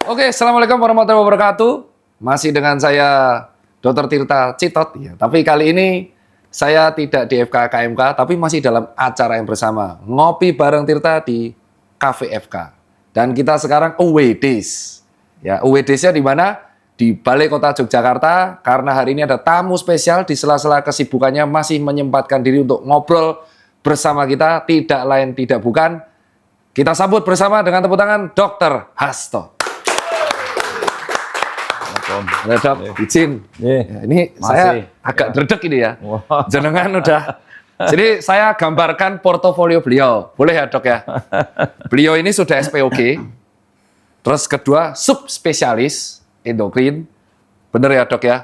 Oke, Assalamualaikum warahmatullahi wabarakatuh. Masih dengan saya Dr. Tirta Citot. Ya, tapi kali ini saya tidak di FK KMK, tapi masih dalam acara yang bersama. Ngopi bareng Tirta di Cafe FK. Dan kita sekarang away days. Ya, away days-nya di mana? Di Balai Kota Yogyakarta. Karena hari ini ada tamu spesial di sela-sela kesibukannya masih menyempatkan diri untuk ngobrol bersama kita. Tidak lain tidak bukan. Kita sambut bersama dengan tepuk tangan Dr. Hasto. Ada Dok, izin. Ya, ini masih. Saya agak dredeg ini ya. Wow. Jenengan udah. Jadi saya gambarkan portofolio beliau. Boleh ya Dok ya? Beliau ini sudah SPOG. Terus kedua, subspesialis endokrin. Bener ya Dok ya?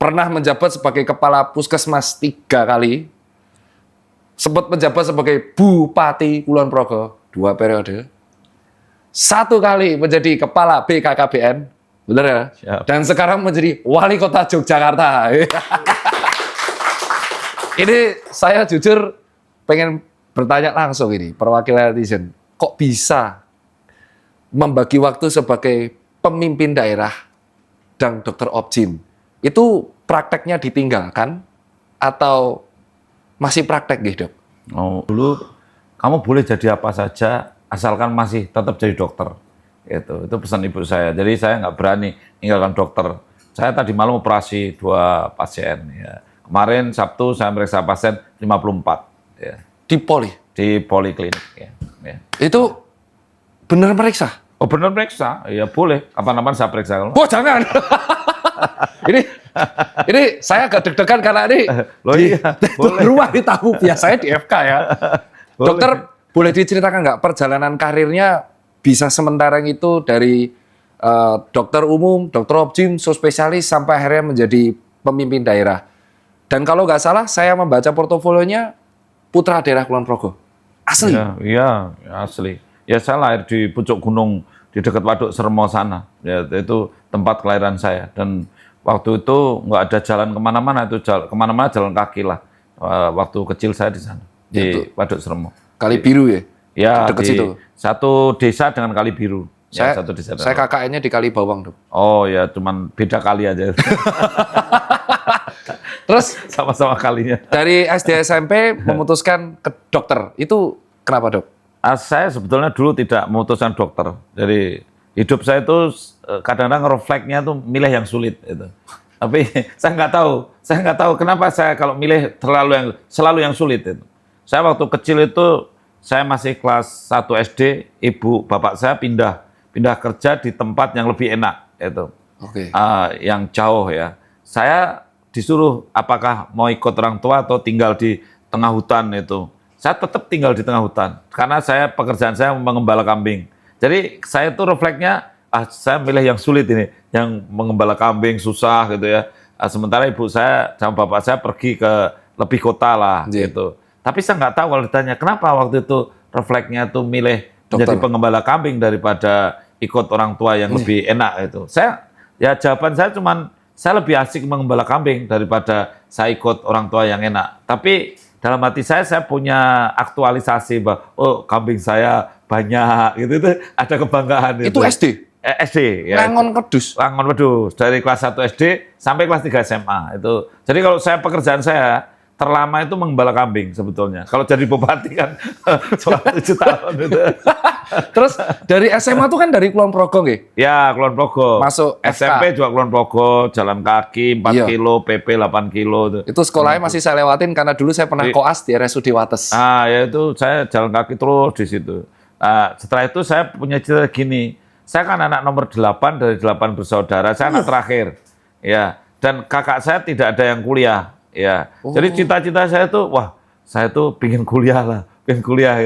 Pernah menjabat sebagai kepala puskesmas 3 kali. Sempat menjabat sebagai Bupati Kulon Progo 2 periode. 1 kali menjadi kepala BKKBN. Bener ya? Siap. Dan sekarang menjadi wali kota Yogyakarta. Ini saya jujur pengen bertanya langsung ini, perwakilan netizen. Kok bisa membagi waktu sebagai pemimpin daerah dan dokter Objin? Itu prakteknya ditinggalkan atau masih praktek gitu? Oh, dulu kamu boleh jadi apa saja asalkan masih tetap jadi dokter. Itu pesan ibu saya. Jadi saya nggak berani meninggalkan dokter. Saya tadi malam operasi 2 pasien. Ya. Kemarin Sabtu saya meriksa pasien 54. Ya. Di poli? Di poliklinik. Ya. Ya. Itu benar meriksa? Oh benar meriksa? Ya boleh. Kapan-kapan saya periksa. Oh jangan. ini saya agak deg-degan karena ini rumah di tamu biasanya di FK ya. Dokter boleh diceritakan nggak perjalanan karirnya? Bisa sementara itu dari dokter umum, dokter Objin, subspesialis sampai akhirnya menjadi pemimpin daerah. Dan kalau nggak salah, saya membaca portofolionya putra daerah Kulon Progo. Asli? Iya, asli. Ya saya lahir di pucuk gunung di dekat Waduk Sermo sana. Ya, itu tempat kelahiran saya. Dan waktu itu nggak ada jalan kemana-mana, itu kemana-mana jalan kaki lah. Waktu kecil saya di sana, di Waduk Sermo. Kali Biru ya? Ya, dekat di situ. Satu desa dengan Kali Biru. Saya, ya, satu desa. Saya KKN-nya di Kali Bawang, Dok. Oh ya, cuman beda kali aja. Terus sama-sama kalinya. Dari SD SMP memutuskan ke dokter. Itu kenapa, Dok? Saya sebetulnya dulu tidak memutuskan dokter. Jadi hidup saya itu kadang-kadang refleksnya tuh milih yang sulit itu. Tapi saya nggak tahu kenapa saya kalau milih selalu yang sulit itu. Saya waktu kecil itu saya masih kelas 1 SD, ibu bapak saya pindah kerja di tempat yang lebih enak itu. Oke. Yang jauh ya. Saya disuruh apakah mau ikut orang tua atau tinggal di tengah hutan itu. Saya tetap tinggal di tengah hutan karena pekerjaan saya mengembala kambing. Jadi saya itu refleksnya saya milih yang sulit ini, yang mengembala kambing susah gitu ya. Sementara ibu saya sama bapak saya pergi ke lebih kota lah gitu. Tapi saya nggak tahu kalau ditanya kenapa waktu itu refleksnya tuh milih jadi pengembala kambing daripada ikut orang tua yang lebih enak itu. Jawaban saya cuman saya lebih asik mengembala kambing daripada saya ikut orang tua yang enak. Tapi dalam hati saya punya aktualisasi bahwa kambing saya banyak gitu itu ada kebanggaan itu. SD? SD ya. Rangon Pedus dari kelas 1 SD sampai kelas 3 SMA itu. Jadi kalau pekerjaan saya terlama itu mengembala kambing sebetulnya. Kalau jadi bupati kan 7 tahun itu. Terus dari SMA tuh kan dari Kulon Progo nggih? Ya, Kulon Progo. Masuk SMP juga Kulon Progo, jalan kaki 4 kilo, PP 8 kilo. Itu sekolahnya masih saya lewatin karena dulu saya pernah koas di RSUD Wates. Ya itu saya jalan kaki terus di situ. Setelah itu saya punya cerita gini. Saya kan anak nomor 8 dari 8 bersaudara, saya anak terakhir. Ya, dan kakak saya tidak ada yang kuliah. Ya, jadi cita-cita saya tuh, saya tuh pengen kuliah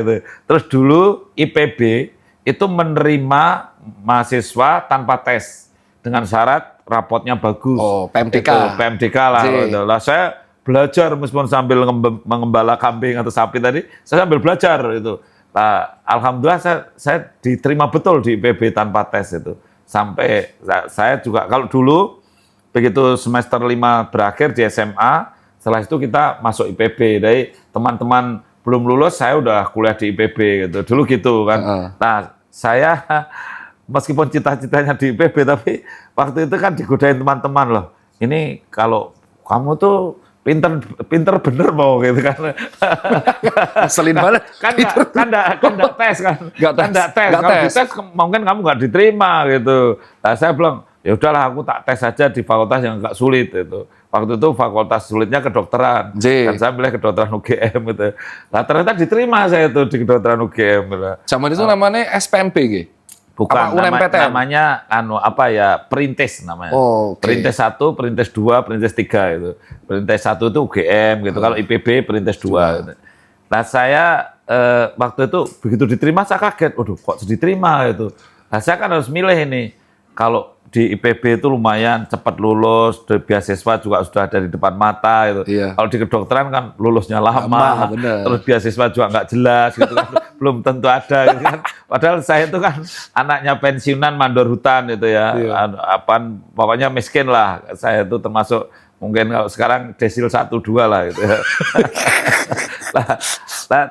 gitu. Terus dulu IPB itu menerima mahasiswa tanpa tes dengan syarat rapotnya bagus. Oh, PMDK. PMDK lah. Lah saya belajar meskipun sambil mengembala kambing atau sapi tadi, saya sambil belajar itu. Nah, alhamdulillah saya diterima betul di IPB tanpa tes itu. Sampai saya juga kalau dulu begitu semester 5 berakhir di SMA. Setelah itu kita masuk IPB, dari teman-teman belum lulus saya udah kuliah di IPB gitu. Dulu gitu kan. Nah, saya meskipun cita-citanya di IPB, tapi waktu itu kan digodain teman-teman loh. Ini kalau kamu tuh pinter bener mau gitu kan. Ngeselin banget. Kan nggak tes kan. Nggak tes. Kalau dites mungkin kamu nggak diterima gitu. Nah saya bilang, ya udahlah aku tak tes aja di fakultas yang nggak sulit itu. Waktu itu fakultas sulitnya kedokteran. Dan saya pilih kedokteran UGM gitu. Nah ternyata diterima saya itu di kedokteran UGM gitu. Zaman itu namanya SPMP gitu. Bukan, namanya perintis namanya. Oh, okay. Perintis 1, perintis 2, perintis 3 itu. Perintis 1 itu UGM gitu. Kalau IPB perintis 2 gitu. Nah, saya waktu itu begitu diterima saya kaget. Waduh, kok diterima gitu. Nah, saya kan harus milih ini. Kalau di IPB itu lumayan cepat lulus, beasiswa juga sudah ada di depan mata gitu. Iya. Kalau di kedokteran kan lulusnya lama terus beasiswa juga nggak jelas gitu kan. Belum tentu ada gitu kan. Padahal saya itu kan anaknya pensiunan mandor hutan gitu ya. Iya. Pokoknya miskin lah. Saya itu termasuk mungkin kalau sekarang desil 1, 2 lah gitu ya.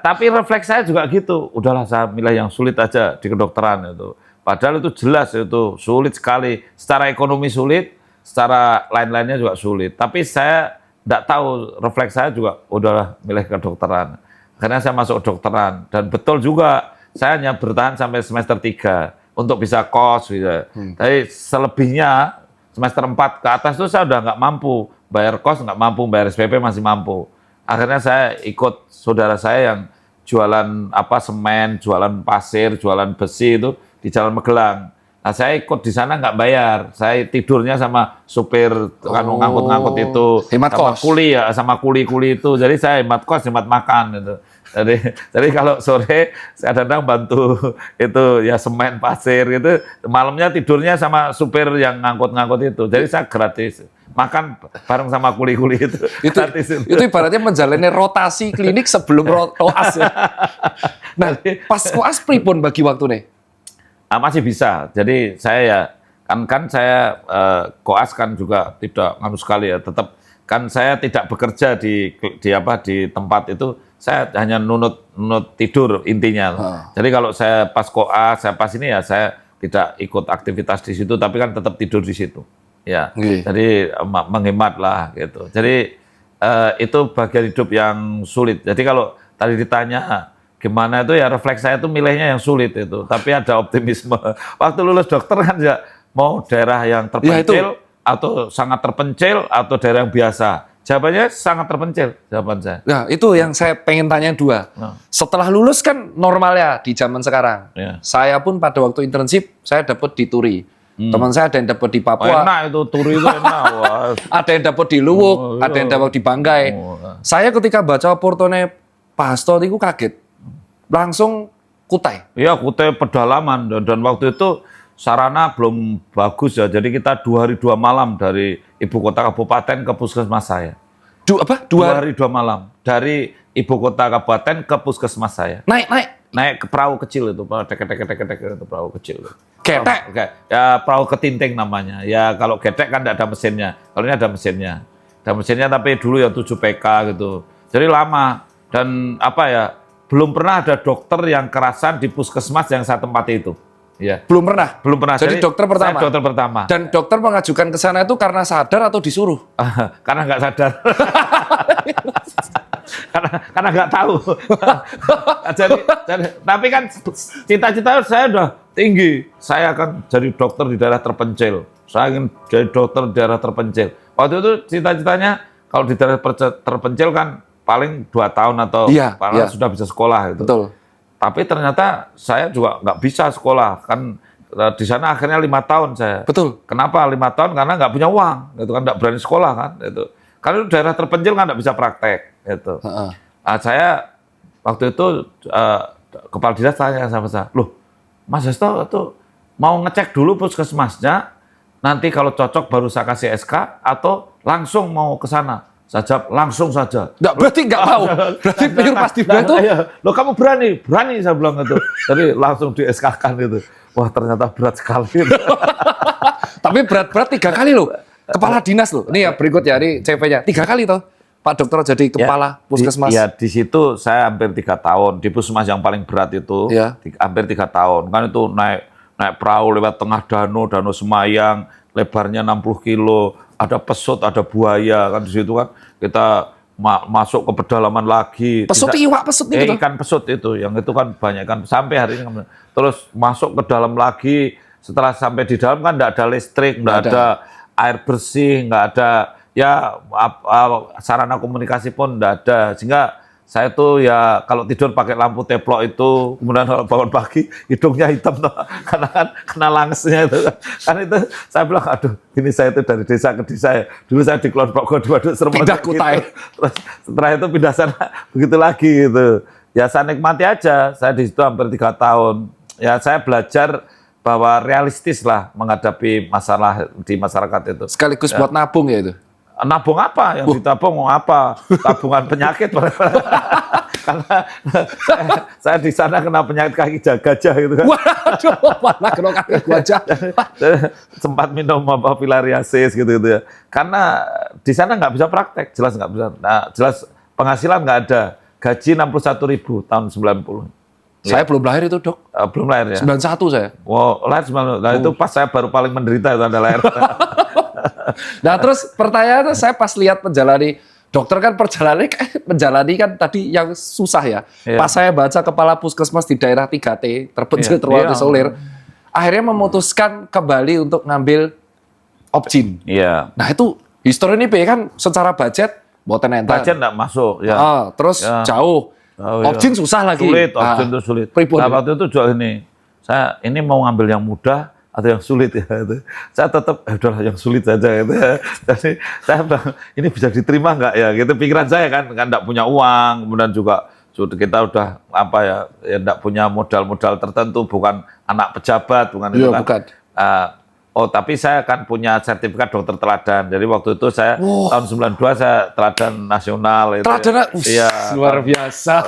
Tapi refleks saya juga gitu. Udahlah saya milih yang sulit aja di kedokteran itu. Padahal itu jelas itu sulit sekali. Secara ekonomi sulit, secara lain-lainnya juga sulit. Tapi saya tidak tahu, refleks saya juga udahlah milih kedokteran. Akhirnya saya masuk kedokteran. Dan betul juga, saya hanya bertahan sampai semester 3 untuk bisa kos. Gitu. Tapi selebihnya, semester 4 ke atas itu saya udah nggak mampu. Bayar kos nggak mampu, bayar SPP masih mampu. Akhirnya saya ikut saudara saya yang jualan semen, jualan pasir, jualan besi itu di Jalan Magelang. Nah saya ikut di sana nggak bayar, saya tidurnya sama supir ngangkut-ngangkut itu, hemat sama kos. kuli ya, sama kuli-kuli itu. Jadi saya hemat kos, hemat makan gitu. Jadi kalau sore saya kadang bantu itu ya semen, pasir gitu. Malamnya tidurnya sama supir yang ngangkut-ngangkut itu. Jadi saya gratis. Makan bareng sama kuli-kuli itu. Itu ibaratnya menjalani rotasi klinik sebelum koas ya. Nah, pas koas pripun bagi waktu nih? Masih bisa. Jadi saya ya kan saya koas kan juga tidak nganu sekali ya. Tetap kan saya tidak bekerja di tempat itu. Saya hanya nunut tidur intinya. Jadi kalau saya pas koas, saya pas ini ya saya tidak ikut aktivitas di situ, tapi kan tetap tidur di situ. Ya, jadi menghemat lah gitu. Jadi itu bagian hidup yang sulit. Jadi kalau tadi ditanya gimana itu ya refleks saya itu milihnya yang sulit itu. Tapi ada optimisme. Waktu lulus dokter kan ya mau daerah yang terpencil atau sangat terpencil atau daerah yang biasa. Jawabannya sangat terpencil jawaban saya. Nah itu yang saya pengen tanya dua. Setelah lulus kan normal ya di zaman sekarang. Saya pun pada waktu internship saya dapat di Turi. Teman saya ada yang dapat di Papua. Enak itu, Turi itu enak. Ada yang dapat di Luwuk, ada yang dapat di Banggai. Saya ketika baca portone Pak Hasto itu kaget. Langsung Kutai. Iya, Kutai pedalaman. Dan waktu itu sarana belum bagus ya. Jadi kita 2 hari 2 malam dari ibu kota kabupaten ke puskesmas saya. 2 hari 2 malam. Dari ibu kota kabupaten ke puskesmas saya. Naik ke perahu kecil itu, itu perahu kecil. Getek? Ya perahu ketinting namanya. Ya kalau getek kan tidak ada mesinnya. Kalau ini ada mesinnya. Ada mesinnya tapi dulu ya 7 PK gitu. Jadi lama. Dan belum pernah ada dokter yang kerasan di puskesmas yang saya tempati itu. Ya. Belum pernah? Belum pernah. Jadi dokter pertama? Saya dokter pertama. Dan dokter mengajukan ke sana itu karena sadar atau disuruh? Karena nggak sadar. karena nggak tahu. Tapi kan cita-cita saya udah tinggi. Saya akan jadi dokter di daerah terpencil. Saya ingin jadi dokter di daerah terpencil. Waktu itu cita-citanya kalau di daerah terpencil kan paling 2 tahun atau sudah bisa sekolah gitu. Betul. Tapi ternyata saya juga nggak bisa sekolah kan di sana akhirnya 5 tahun saya. Betul. Kenapa 5 tahun? Karena nggak punya uang, gitu kan, nggak berani sekolah kan, itu. Karena daerah terpencil kan nggak bisa praktek, gitu. Nah, saya waktu itu kepala dinas tanya sama saya, loh, Mas Hasto itu mau ngecek dulu puskesmasnya, nanti kalau cocok baru saya kasih SK atau langsung mau ke sana. Saya jawab langsung saja. Nggak, berarti nggak tahu. Berarti pikir pasti begitu. Loh kamu berani saya bilang itu. Jadi langsung di SK-kan itu. Wah ternyata berat sekali. Tapi berat-berat 3 kali loh. Kepala dinas loh. Ini ya berikut ya, ini CV-nya. 3 kali toh Pak Dokter jadi kepala puskesmas. Iya di situ saya hampir 3 tahun. Di puskesmas yang paling berat itu hampir 3 tahun. Kan itu naik naik perahu lewat tengah danau Semayang, lebarnya 60 kilo, ada pesut, ada buaya kan di situ kan kita masuk ke pedalaman lagi. Pesut iwak pesut itu. Ikan pesut itu, yang itu kan banyak kan sampai hari ini. Terus masuk ke dalam lagi, setelah sampai di dalam kan nggak ada listrik, nggak ada air bersih, nggak ada ya sarana komunikasi pun nggak ada, sehingga saya tuh ya kalau tidur pakai lampu teplok itu, kemudian kalau bangun pagi hidungnya hitam tuh, karena kan kena langsnya itu. Kan itu saya bilang, aduh, ini saya itu dari desa ke desa ya. Dulu saya di Kulon Progo, di Waduk Seremon. Pindah Kutai. Gitu. Terus setelah itu pindah sana, begitu lagi gitu. Ya saya nikmati aja, saya di situ hampir 3 tahun. Ya saya belajar bahwa realistis lah menghadapi masalah di masyarakat itu. Sekaligus buat nabung ya itu. Nabung apa? Yang ditabung mau apa? Tabungan penyakit. Karena saya di sana kena penyakit kaki gajah gitu kan. Waduh, mana kena kaki gajah. Sempat minum filariasis gitu ya. Karena di sana nggak bisa praktek, jelas nggak bisa. Nah, jelas penghasilan nggak ada. Gaji 61.000 tahun 90. Saya belum lahir itu, Dok. Belum lahir ya? 91 saya. Wow, lahir 90. Nah, itu pas saya baru paling menderita itu Anda lahir. Nah, terus pertanyaannya saya pas lihat menjalani dokter kan menjalani kan tadi yang susah ya. Iya. Pas saya baca kepala puskesmas di daerah 3T terpencil terluar isolir, akhirnya memutuskan kembali untuk ngambil Opjin. Iya. Nah, itu histori ini kan secara budget mboten enten. Budget nggak masuk ya. Terus jauh. Opjin susah lagi. Sulit, Opjin itu sulit. Nah, waktu itu juga saya ini mau ngambil yang mudah atau yang sulit ya itu. Saya tetap udahlah yang sulit saja gitu ya. Jadi saya bilang ini bisa diterima nggak ya gitu, pikiran saya kan enggak punya uang, kemudian juga kita udah apa ya enggak punya modal-modal tertentu, bukan anak pejabat, bukan itu kan. Bukan. Tapi saya kan punya sertifikat dokter teladan. Jadi waktu itu saya tahun 92 saya teladan nasional itu. Teladan iya, luar biasa.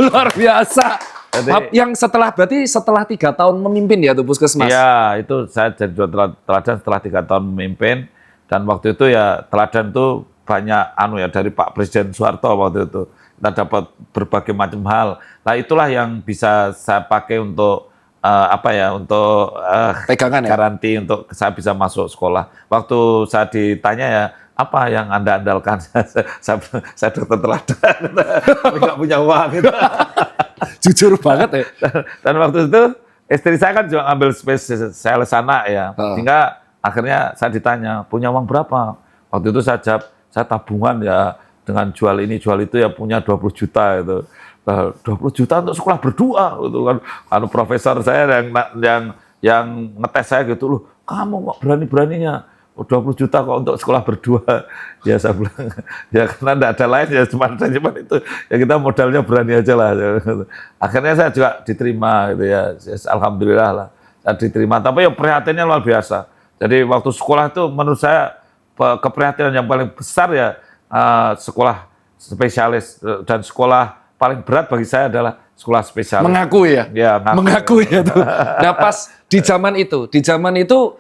Luar biasa. Jadi, yang berarti setelah 3 tahun memimpin ya tuh puskesmas? Iya, itu saya jadi dokter teladan setelah 3 tahun memimpin, dan waktu itu ya teladan itu banyak ya dari Pak Presiden Soeharto waktu itu. Kita dapat berbagai macam hal. Nah, itulah yang bisa saya pakai untuk untuk pegangan garansi untuk saya bisa masuk sekolah. Waktu saya ditanya ya, apa yang Anda andalkan? saya dokter teladan, tapi nggak punya uang gitu. Jujur banget ya. Dan waktu itu istri saya kan juga ambil spesialis anak ya, sehingga akhirnya saya ditanya, punya uang berapa? Waktu itu saya jawab, saya tabungan ya dengan jual ini jual itu ya punya 20 juta itu. 20 juta untuk sekolah berdua gitu kan. Profesor saya yang ngetes saya gitu, loh, kamu kok berani-beraninya 20 juta kok untuk sekolah berdua. Ya saya bilang, ya karena enggak ada lain ya cuma itu. Ya kita modalnya berani aja lah. Akhirnya saya juga diterima gitu ya. Alhamdulillah lah saya diterima. Tapi ya prihatinnya luar biasa. Jadi waktu sekolah itu menurut saya keprihatinan yang paling besar ya sekolah spesialis, dan sekolah paling berat bagi saya adalah sekolah spesialis. Mengakui ya? Ya, mengakui ya tuh. Nah, pas di zaman itu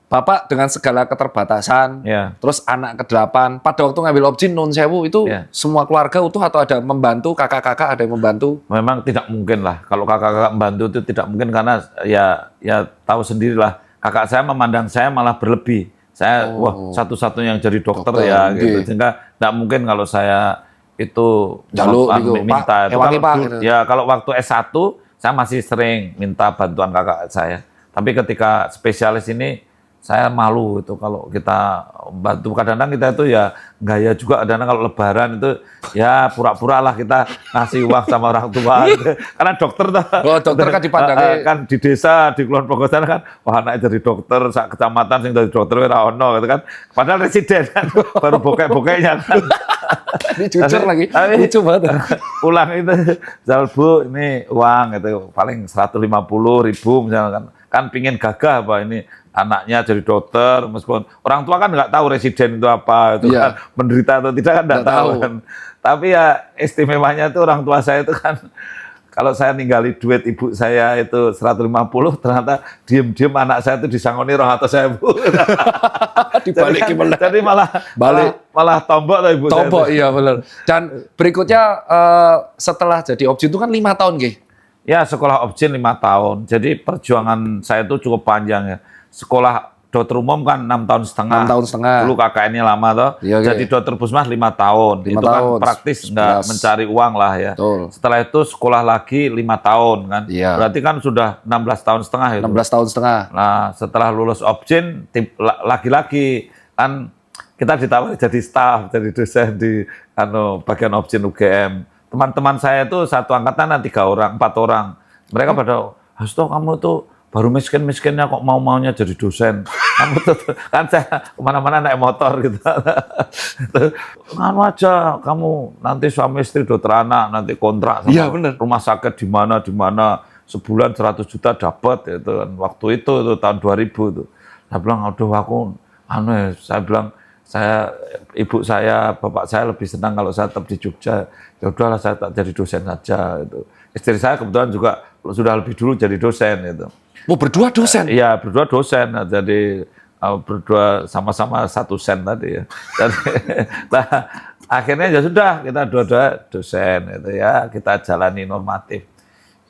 Bapak dengan segala keterbatasan, terus anak ke-8, pada waktu ngambil Opjin Nun Sewu itu semua keluarga utuh atau ada membantu, kakak-kakak ada yang membantu? Memang tidak mungkin lah, kalau kakak-kakak membantu itu tidak mungkin, karena ya tahu sendirilah, kakak saya memandang saya malah berlebih. Saya satu-satunya yang jadi dokter ya gitu, sehingga tidak mungkin kalau saya itu minta. Kalau waktu S1 saya masih sering minta bantuan kakak saya. Tapi ketika spesialis ini saya malu itu kalau kita bantu. Kadang-kadang kita itu ya gaya juga, kadang-kadang kalau lebaran itu ya pura-pura lah kita ngasih uang sama orang tua. Karena dokter dokter kan dipandangnya kan di desa, di Kulon Progo sana kan, wah anaknya jadi dokter, sak kecamatan sing dari dokter ora ono gitu kan. Padahal residen kan, baru bokek-bokeknya kan. Ini jujur lagi, lucu banget. Pulang itu, jual Bu, ini uang itu paling 150.000 misalnya kan pingin gagah apa ini anaknya jadi dokter, meskipun orang tua kan nggak tahu residen itu apa, itu kan menderita atau tidak kan nggak tahu kan. Tapi ya istimewanya itu orang tua saya itu kan, kalau saya ninggali duit ibu saya itu 150, ternyata diem-diem anak saya itu disangoni roh atau saya Bu. Jadi malah tombok tuh ibu. Tombok, iya benar. Dan berikutnya setelah jadi Opjin itu kan 5 tahun, Nggih. Ya, sekolah objin 5 tahun. Jadi perjuangan saya itu cukup panjang ya. Sekolah dokter umum kan 6,5 tahun. 6,5 tahun. Dulu KKN-nya lama toh. Iya, iya. Jadi dokter puskesmas 5 tahun. 5 itu tahun. kan praktis nggak 11. mencari uang lah ya. Betul. Setelah itu sekolah lagi 5 tahun kan. Iya. Berarti kan sudah 16,5 tahun itu. 16,5 tahun. Nah, setelah lulus objin lagi-lagi kan kita ditawari jadi staf, jadi dosen di bagian objin UGM. Teman-teman saya itu satu angkatan 3 orang, 4 orang. Mereka pada, Hasto kamu tuh baru miskin-miskinnya kok mau-maunya jadi dosen. Kamu tuh, kan saya kemana-mana naik motor gitu. Nganu aja, kamu nanti suami istri dokter anak, nanti kontrak sama Iya, bener. rumah sakit di mana, sebulan 100 juta dapat itu kan. Waktu itu tahun 2000 itu. Saya bilang, aduh aku, saya bilang, ibu saya, bapak saya lebih senang kalau saya tetap di Jogja. Ya udahlah saya tak jadi dosen saja itu. Istri saya kebetulan juga sudah lebih dulu jadi dosen itu. Oh, berdua dosen? Iya, berdua dosen. Jadi berdua sama-sama 1 sen tadi ya. Jadi, nah, akhirnya ya sudah kita dua-dua dosen itu ya, kita jalani normatif.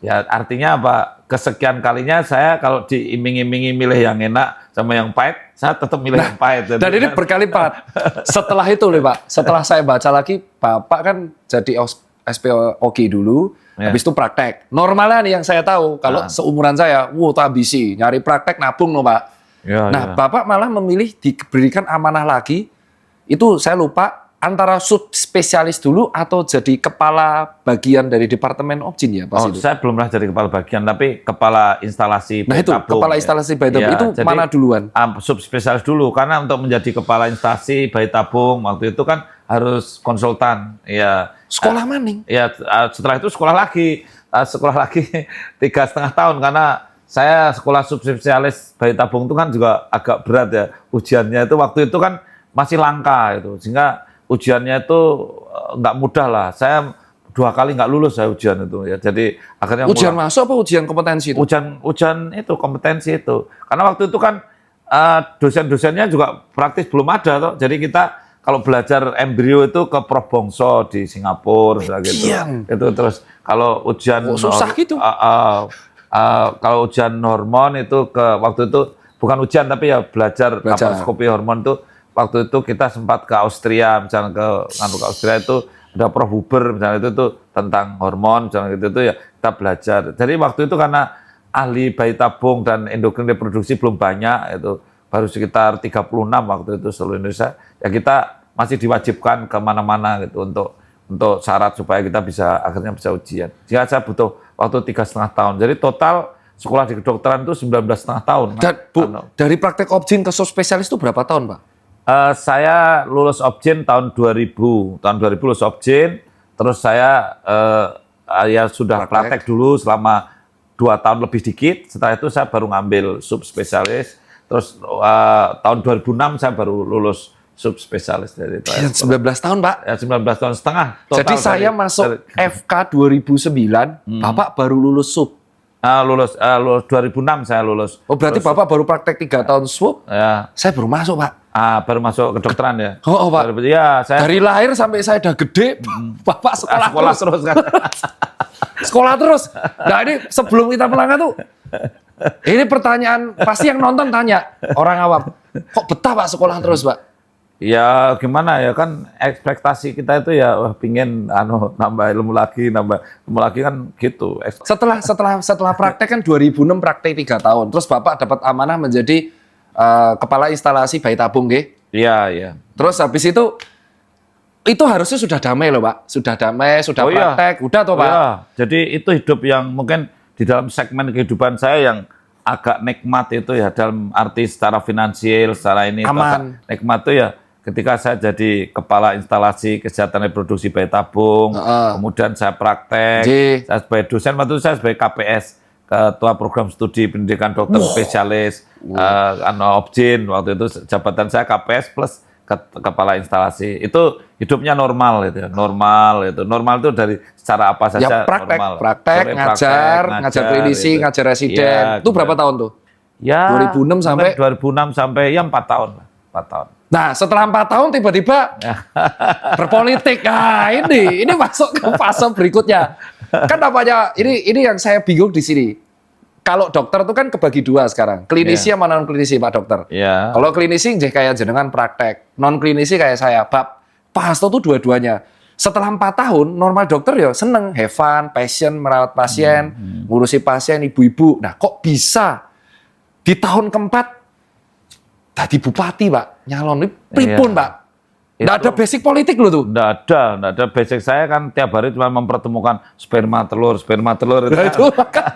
Ya artinya apa? Kesekian kalinya saya kalau diiming-imingi milih yang enak sama yang pahit, saya tetap milih yang pahit. Dan ini berkali-lipat. Setelah itu nih Pak, setelah saya baca lagi, Bapak kan jadi SPOG dulu, habis itu praktek. Normalnya nih yang saya tahu, kalau seumuran saya, tuh ambisi, nyari praktek nabung loh Pak. Ya, nah Bapak malah memilih diberikan amanah lagi, itu saya lupa, antara subspesialis dulu atau jadi kepala bagian dari Departemen Objin ya pas itu? Saya belum pernah jadi kepala bagian, tapi kepala instalasi bayi tabung. Nah itu, kepala instalasi bayi tabung, itu jadi, mana duluan? Subspesialis dulu, karena untuk menjadi kepala instalasi bayi tabung, waktu itu kan harus konsultan. Ya. Sekolah maning? Ya, setelah itu sekolah lagi 3,5 tahun, karena saya sekolah subspesialis bayi tabung itu kan juga agak berat ya, ujiannya itu waktu itu kan masih langka itu, sehingga ujiannya itu nggak mudah lah. Saya 2 kali nggak lulus saya ujian itu ya. Jadi akhirnya ujian masuk apa ujian kompetensi itu? Ujian itu kompetensi itu. Karena waktu itu kan dosen-dosennya juga praktis belum ada toh. Jadi kita kalau belajar embrio itu ke Prof Bongso di Singapura gitu. Itu terus kalau ujian susah gitu. Kalau ujian hormon itu waktu itu bukan ujian tapi ya belajar laparoskopi hormon itu. Waktu itu kita sempat ke Austria, misalnya ke Austria itu ada Prof Huber, misalnya itu tentang hormon, misalnya gitu itu ya kita belajar. Jadi waktu itu karena ahli bayi tabung dan endokrin reproduksi belum banyak, itu baru sekitar 36 waktu itu seluruh Indonesia. Ya kita masih diwajibkan ke mana-mana gitu untuk syarat supaya kita akhirnya bisa ujian. Jika saya butuh waktu 3,5 tahun. Jadi total sekolah di kedokteran itu 19,5 tahun. Dan Bu, dari praktek objin ke subspesialis itu berapa tahun Pak? Saya lulus objin tahun 2000 lulus objin, terus saya ya sudah praktek dulu selama 2 tahun lebih dikit. Setelah itu saya baru ngambil subspesialis, terus tahun 2006 saya baru lulus subspesialis dari itu. 19 tahun Pak? Ya 19 tahun setengah. Jadi saya masuk FK 2009, Bapak baru lulus sub. Lulus 2006 saya lulus. Oh berarti Bapak baru praktek 3 tahun sub? Ya. Saya baru masuk Pak. Baru masuk kedokteran ya. Oh Pak. Ya, saya dari lahir sampai saya udah gede, Bapak sekolah terus kan. Sekolah terus. Nah ini sebelum kita melangkah tuh, ini pertanyaan pasti yang nonton tanya orang awam, kok betah Pak sekolah terus Pak? Ya gimana ya kan ekspektasi kita itu ya pingin nambah ilmu lagi kan gitu. Setelah praktek kan 2006 praktek 3 tahun. Terus Bapak dapat amanah menjadi kepala instalasi bayi tabung nggih? Iya. Terus habis itu harusnya sudah damai loh Pak. Sudah damai, sudah praktek, udah toh Pak. Iya. Jadi itu hidup yang mungkin di dalam segmen kehidupan saya yang agak nikmat itu ya dalam arti secara finansial, secara ini aman. Nikmat itu ya ketika saya jadi kepala instalasi kesehatan reproduksi bayi tabung, kemudian saya praktek, saya sebagai dosen, waktu itu saya sebagai KPS, Ketua Program Studi Pendidikan Dokter Spesialis, Objin, waktu itu jabatan saya KPS plus kepala instalasi. Itu hidupnya normal itu ya, normal itu dari secara apa saja ya, praktek, normal. Praktek, ngajar klinisi, ngajar residen. Ya, itu berapa tahun tuh? Ya, 2006 sampai 2006 sampai ya 4 tahun lah. 4 tahun. Nah, setelah 4 tahun tiba-tiba berpolitik. Nah, ini masuk ke fase berikutnya. Kan namanya ini yang saya bingung di sini. Kalau dokter itu kan kebagi dua sekarang. Klinisi sama non klinisi, Pak Dokter. Kalau klinisi kayak jenengan praktek, non klinisi kayak saya. Pak Hasto tuh dua-duanya. Setelah 4 tahun, normal dokter ya seneng, have fun, passion, merawat pasien, ngurusi pasien, ibu-ibu. Nah, kok bisa di tahun keempat tadi bupati, Pak, nyalon pripun, Pak? Nggak ada basic politik loh tuh. Nggak ada basic. Saya kan tiap hari cuma mempertemukan sperma telur itu. Nah, itu kan,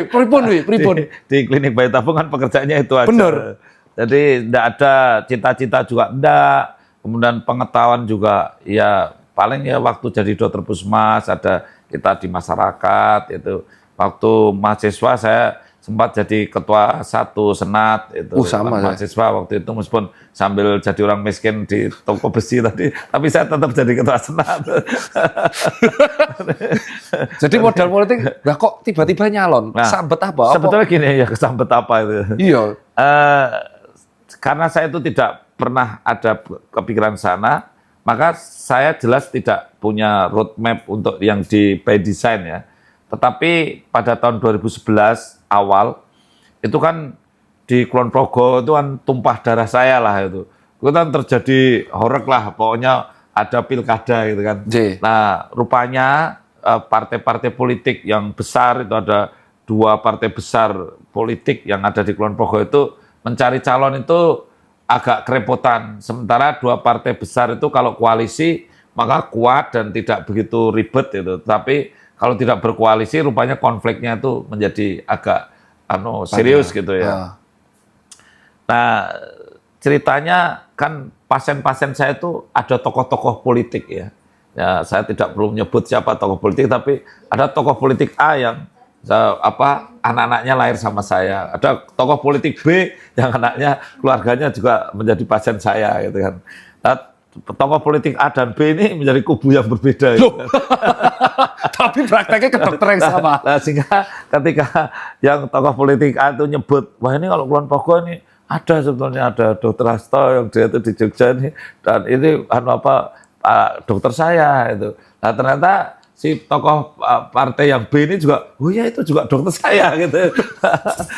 pripun. Di klinik bayi tabung kan pekerjaannya itu aja. Bener. Jadi nggak ada cita-cita juga enggak. Kemudian pengetahuan juga ya paling ya waktu jadi dokter puskesmas ada kita di masyarakat itu. Waktu mahasiswa saya sempat jadi ketua satu senat itu sama mahasiswa waktu itu meskipun sambil jadi orang miskin di toko besi tadi, tapi saya tetap jadi ketua senat. Jadi modal politik, nah kok tiba-tiba nyalon? Nah, sambet apa? Sebetulnya gini ya, kesambet apa itu? Iya. Karena saya itu tidak pernah ada kepikiran sana, maka saya jelas tidak punya roadmap untuk yang by design ya. Tetapi pada tahun 2011 awal, itu kan di Kulon Progo itu kan tumpah darah saya lah itu. Itu kan terjadi horeg lah, pokoknya ada pilkada gitu kan. Nah, rupanya partai-partai politik yang besar, itu ada 2 partai besar politik yang ada di Kulon Progo itu, mencari calon itu agak kerepotan. Sementara 2 partai besar itu kalau koalisi, maka kuat dan tidak begitu ribet itu. Tapi kalau tidak berkoalisi, rupanya konfliknya itu menjadi agak serius gitu ya. Nah, ceritanya kan pasien-pasien saya itu ada tokoh-tokoh politik ya. Ya, saya tidak perlu menyebut siapa tokoh politik, tapi ada tokoh politik A yang anak-anaknya lahir sama saya. Ada tokoh politik B yang anaknya, keluarganya juga menjadi pasien saya gitu kan. Nah, tokoh politik A dan B ini menjadi kubu yang berbeda. Gitu. Tapi prakteknya ke dokter yang sama. Nah, sehingga ketika yang tokoh politik A itu nyebut, wah ini kalau Kulon Progo ini ada sebetulnya ada Dokter Hasto yang dia itu di Jogja ini, dan ini dokter saya itu. Nah ternyata si tokoh partai yang B ini juga, oh ya itu juga dokter saya gitu.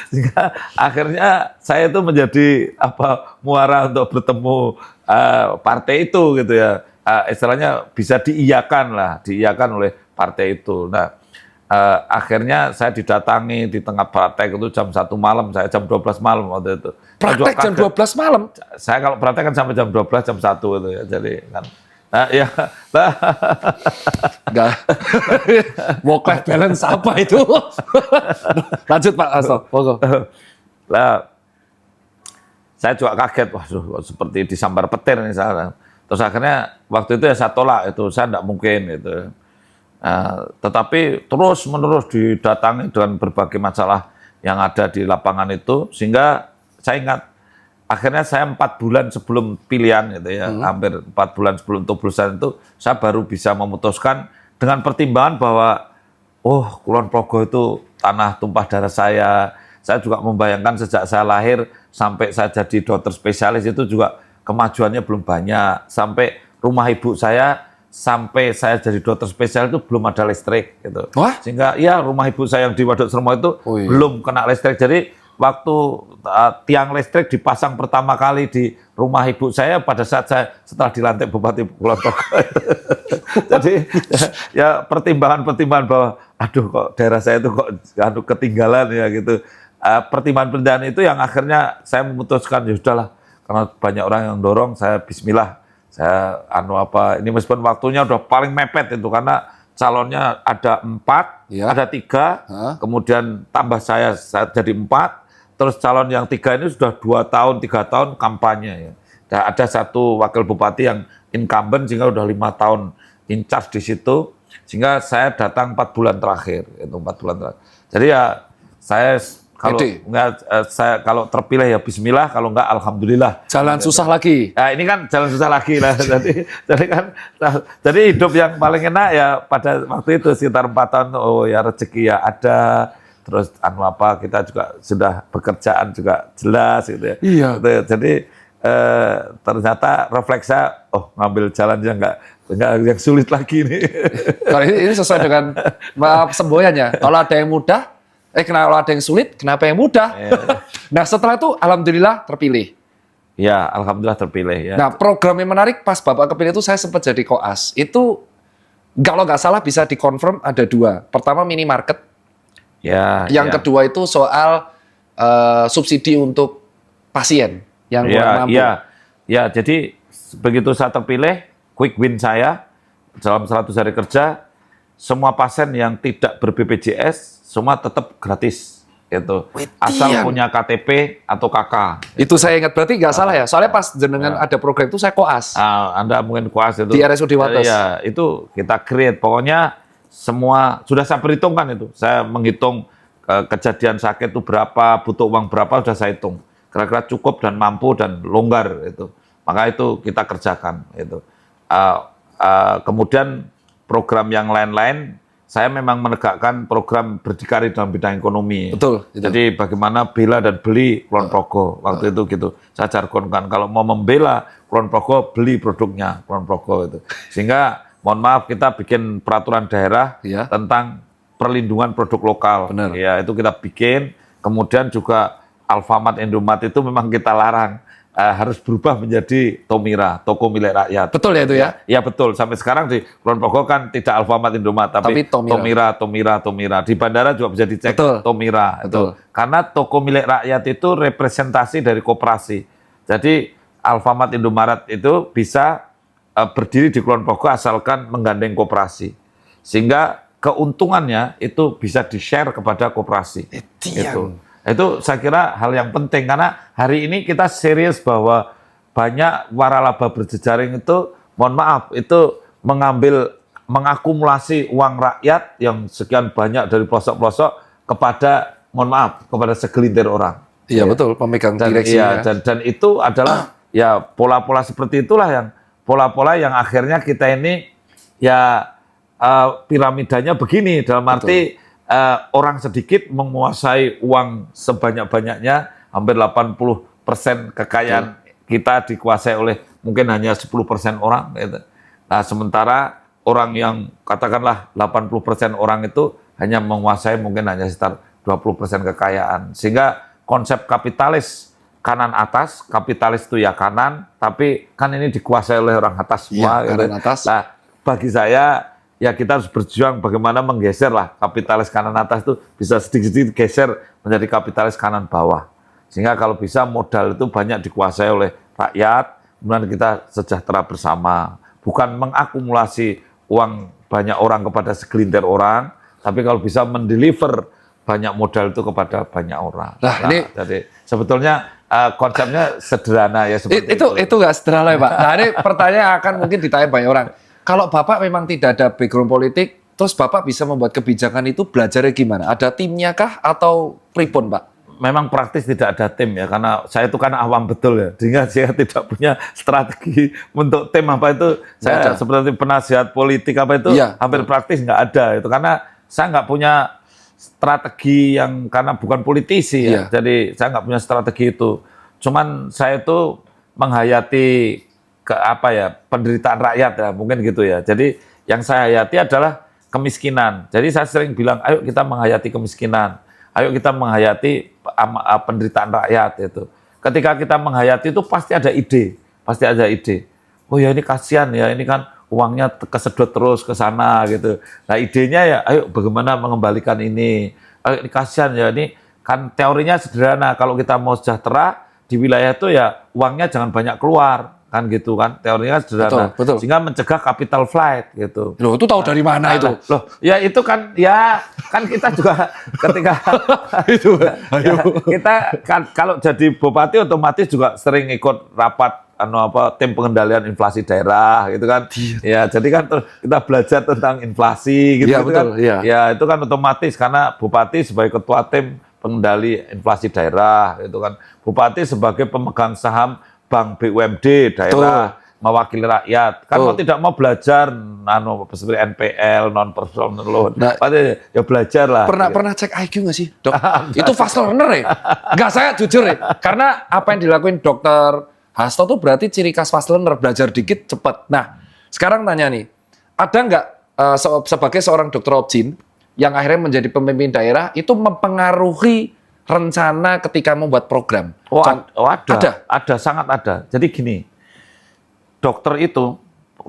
Sehingga akhirnya saya itu menjadi muara untuk bertemu partai itu gitu ya. Istilahnya bisa diiyakan oleh partai itu. Nah, akhirnya saya didatangi di tengah praktek itu jam 1 malam, saya jam 12 malam waktu itu. Praktek jam 12 malam? Saya kalau praktek kan sampai jam 12, jam 1 itu ya. Jadi kan, nah ya. Enggak. Work life balance apa itu? Lanjut Pak Hasto. Nah, saya juga kaget, waduh seperti disambar petir nih saya. Terus akhirnya waktu itu ya saya tolak itu, saya tidak mungkin itu. Tetapi terus menerus didatangi dengan berbagai masalah yang ada di lapangan itu, sehingga saya ingat akhirnya saya 4 bulan sebelum pilihan itu ya, hampir 4 bulan sebelum coblosan itu saya baru bisa memutuskan dengan pertimbangan bahwa Kulon Progo itu tanah tumpah darah saya. Saya juga membayangkan sejak saya lahir sampai saya jadi dokter spesialis itu juga kemajuannya belum banyak. Sampai rumah ibu saya, sampai saya jadi dokter spesial itu belum ada listrik gitu. Wah? Sehingga ya rumah ibu saya yang di Waduk Sermo itu belum kena listrik. Jadi waktu tiang listrik dipasang pertama kali di rumah ibu saya pada saat saya setelah dilantik Bupati Kulon Progo. Jadi ya pertimbangan-pertimbangan bahwa aduh kok daerah saya itu kok ketinggalan ya gitu. Pertimbangan-pertimbangan itu yang akhirnya saya memutuskan ya sudahlah, karena banyak orang yang dorong, saya bismillah. Saya ini meskipun waktunya udah paling mepet itu karena calonnya ada 4, ada 3, kemudian tambah saya jadi 4, terus calon yang 3 ini sudah 2 tahun, 3 tahun kampanye ya. Dan ada 1 wakil bupati yang incumbent sehingga udah 5 tahun in charge di situ, sehingga saya datang 4 bulan terakhir, itu 4 bulan terakhir. Jadi ya saya kalau terpilih ya bismillah, kalau enggak alhamdulillah. Jalan susah lagi. Nah, ini kan jalan susah lagi lah. Jadi hidup yang paling enak ya pada waktu itu sekitar 4 tahun, ya rezeki ya ada, terus kita juga sudah pekerjaan juga jelas gitu ya. Iya. Jadi ternyata refleksnya, oh ngambil jalan yang nggak yang sulit lagi nih. Kalau ini sesuai dengan semboyannya. Kalau ada yang mudah, kalau ada yang sulit, kenapa yang mudah? Nah setelah itu alhamdulillah terpilih. Ya, alhamdulillah terpilih. Ya. Nah program yang menarik pas Bapak kepilih itu saya sempat jadi koas. Itu kalau nggak salah bisa dikonfirm ada 2. Pertama minimarket. Ya. Yang kedua itu soal subsidi untuk pasien yang kurang mampu. Ya, jadi begitu saya terpilih, quick win saya dalam 100 hari kerja, semua pasien yang tidak ber-BPJS semua tetap gratis. Itu asal punya KTP atau KK. Itu saya ingat, berarti nggak salah ya. Soalnya pas jenengan ada program itu saya koas. Anda mungkin koas itu. Di RSUD Wates. Ya, itu kita create. Pokoknya semua sudah saya perhitungkan itu. Saya menghitung kejadian sakit itu berapa, butuh uang berapa, sudah saya hitung. Kira-kira cukup dan mampu dan longgar itu. Maka itu kita kerjakan itu. Kemudian program yang lain-lain, saya memang menegakkan program berdikari dalam bidang ekonomi. Betul. Jadi bagaimana bela dan beli Kulon Progo waktu itu gitu. Saya jargonkan kalau mau membela Kulon Progo, beli produknya Kulon Progo itu. Sehingga mohon maaf kita bikin peraturan daerah tentang perlindungan produk lokal. Benar. Ya, itu kita bikin. Kemudian juga Alfamart, Indomart itu memang kita larang. Harus berubah menjadi Tomira, toko milik rakyat. Betul ya itu ya? Ya betul. Sampai sekarang di Kulon Progo kan tidak Alfamart, Indomart, tapi Tomira. Di bandara juga bisa dicek Tomira. Betul. Itu. Karena toko milik rakyat itu representasi dari koperasi. Jadi Alfamart, Indomaret itu bisa berdiri di Kulon Progo asalkan menggandeng koperasi. Sehingga keuntungannya itu bisa di-share kepada koperasi. Itu saya kira hal yang penting, karena hari ini kita serius bahwa banyak waralaba berjejaring itu, mohon maaf, itu mengakumulasi uang rakyat yang sekian banyak dari pelosok-pelosok kepada, mohon maaf, kepada segelintir orang. Iya betul, pemegang direksinya. Dan itu adalah ya pola-pola seperti itulah yang pola-pola yang akhirnya kita ini ya piramidanya begini, dalam arti orang sedikit menguasai uang sebanyak-banyaknya, hampir 80% kekayaan kita dikuasai oleh mungkin hanya 10% orang. Gitu. Nah, sementara orang yang katakanlah 80% orang itu hanya menguasai mungkin hanya sekitar 20% kekayaan. Sehingga konsep kapitalis kanan atas, kapitalis itu ya kanan, tapi kan ini dikuasai oleh orang atas semua. Kanan atas. Nah, bagi saya ya kita harus berjuang bagaimana menggeser lah kapitalis kanan atas itu bisa sedikit-sedikit geser menjadi kapitalis kanan bawah. Sehingga kalau bisa modal itu banyak dikuasai oleh rakyat, kemudian kita sejahtera bersama. Bukan mengakumulasi uang banyak orang kepada segelintir orang, tapi kalau bisa mendeliver banyak modal itu kepada banyak orang. Nah, jadi sebetulnya konsepnya sederhana ya seperti itu. Itu nggak sederhana ya Pak. Nah ini pertanyaan akan mungkin ditanya banyak orang. Kalau Bapak memang tidak ada background politik, terus Bapak bisa membuat kebijakan itu belajarnya gimana? Ada timnya kah atau pripun, Pak? Memang praktis tidak ada tim ya, karena saya itu kan awam betul ya, sehingga saya tidak punya strategi untuk tim apa itu. Saya seperti penasihat politik apa itu, hampir praktis nggak ada itu, karena saya nggak punya strategi yang karena bukan politisi ya, jadi saya nggak punya strategi itu. Cuman saya itu menghayati penderitaan rakyat ya, mungkin gitu ya. Jadi yang saya hayati adalah kemiskinan. Jadi saya sering bilang, ayo kita menghayati kemiskinan, ayo kita menghayati penderitaan rakyat itu. Ketika kita menghayati itu pasti ada ide. Oh ya ini kasihan ya, ini kan uangnya kesedot terus ke sana gitu. Nah idenya ya, ayo bagaimana mengembalikan ini. Ayo ini kasihan ya, ini kan teorinya sederhana. Kalau kita mau sejahtera di wilayah itu ya uangnya jangan banyak keluar. Kan gitu kan, teorinya sederhana. Betul. Sehingga mencegah capital flight gitu. Loh, itu tahu dari mana itu? Loh, ya itu kan, ya kan kita juga ketika itu, kita kan kalau jadi bupati otomatis juga sering ikut rapat tim pengendalian inflasi daerah gitu kan. Ya, jadi kan kita belajar tentang inflasi gitu, betul, kan. Ya, itu kan otomatis karena bupati sebagai ketua tim pengendali inflasi daerah gitu kan. Bupati sebagai pemegang saham Bank BUMD daerah, mewakili rakyat. Kan mau tidak mau belajar seperti NPL, non personal loan. Nah, ya belajar lah. Pernah cek IQ nggak sih, Dok? Itu fast learner ya? Nggak, saya jujur ya. Karena apa yang dilakuin dokter Hasto tuh berarti ciri khas fast learner, belajar dikit cepet. Nah, sekarang tanya nih, ada nggak sebagai seorang dokter objin yang akhirnya menjadi pemimpin daerah itu mempengaruhi rencana ketika membuat program? Ada, sangat ada. Jadi gini, dokter itu,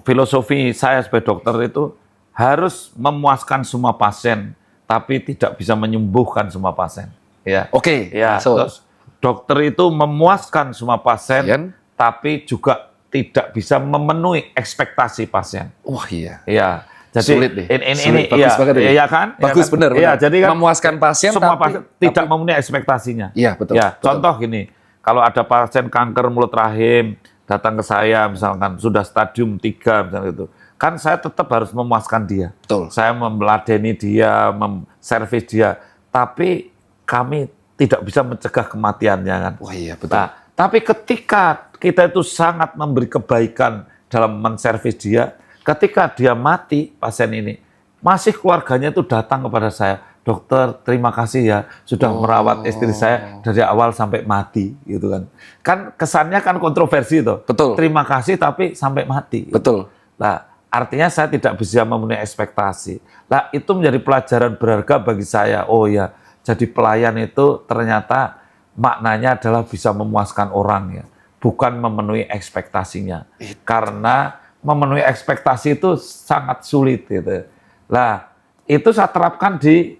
filosofi saya sebagai dokter itu harus memuaskan semua pasien, tapi tidak bisa menyembuhkan semua pasien. Ya. Oke. Ya. Terus dokter itu memuaskan semua pasien, tapi juga tidak bisa memenuhi ekspektasi pasien. Wah iya. Iya. Jadi sulit deh. Ini bagus banget ini. Iya kan? Bagus ya, benar. Iya, jadi kan memuaskan pasien semua tapi, pasien tidak memenuhi ekspektasinya. Iya, betul. Ya, betul. contoh gini, kalau ada pasien kanker mulut rahim datang ke saya misalkan sudah stadium 3 misalnya itu, kan saya tetap harus memuaskan dia. Betul. Saya memeladeni dia, servis dia, tapi kami tidak bisa mencegah kematiannya kan. Wah iya, betul. Nah, tapi ketika kita itu sangat memberi kebaikan dalam menservis dia, ketika dia mati, pasien ini, masih keluarganya itu datang kepada saya, dokter terima kasih ya, sudah merawat istri saya dari awal sampai mati, gitu kan. Kan kesannya kan kontroversi itu. Betul. Terima kasih tapi sampai mati. Betul. Nah, artinya saya tidak bisa memenuhi ekspektasi. Nah, itu menjadi pelajaran berharga bagi saya. Oh ya, jadi pelayan itu ternyata maknanya adalah bisa memuaskan orang ya, bukan memenuhi ekspektasinya. Karena memenuhi ekspektasi itu sangat sulit gitu. Nah, itu saya terapkan di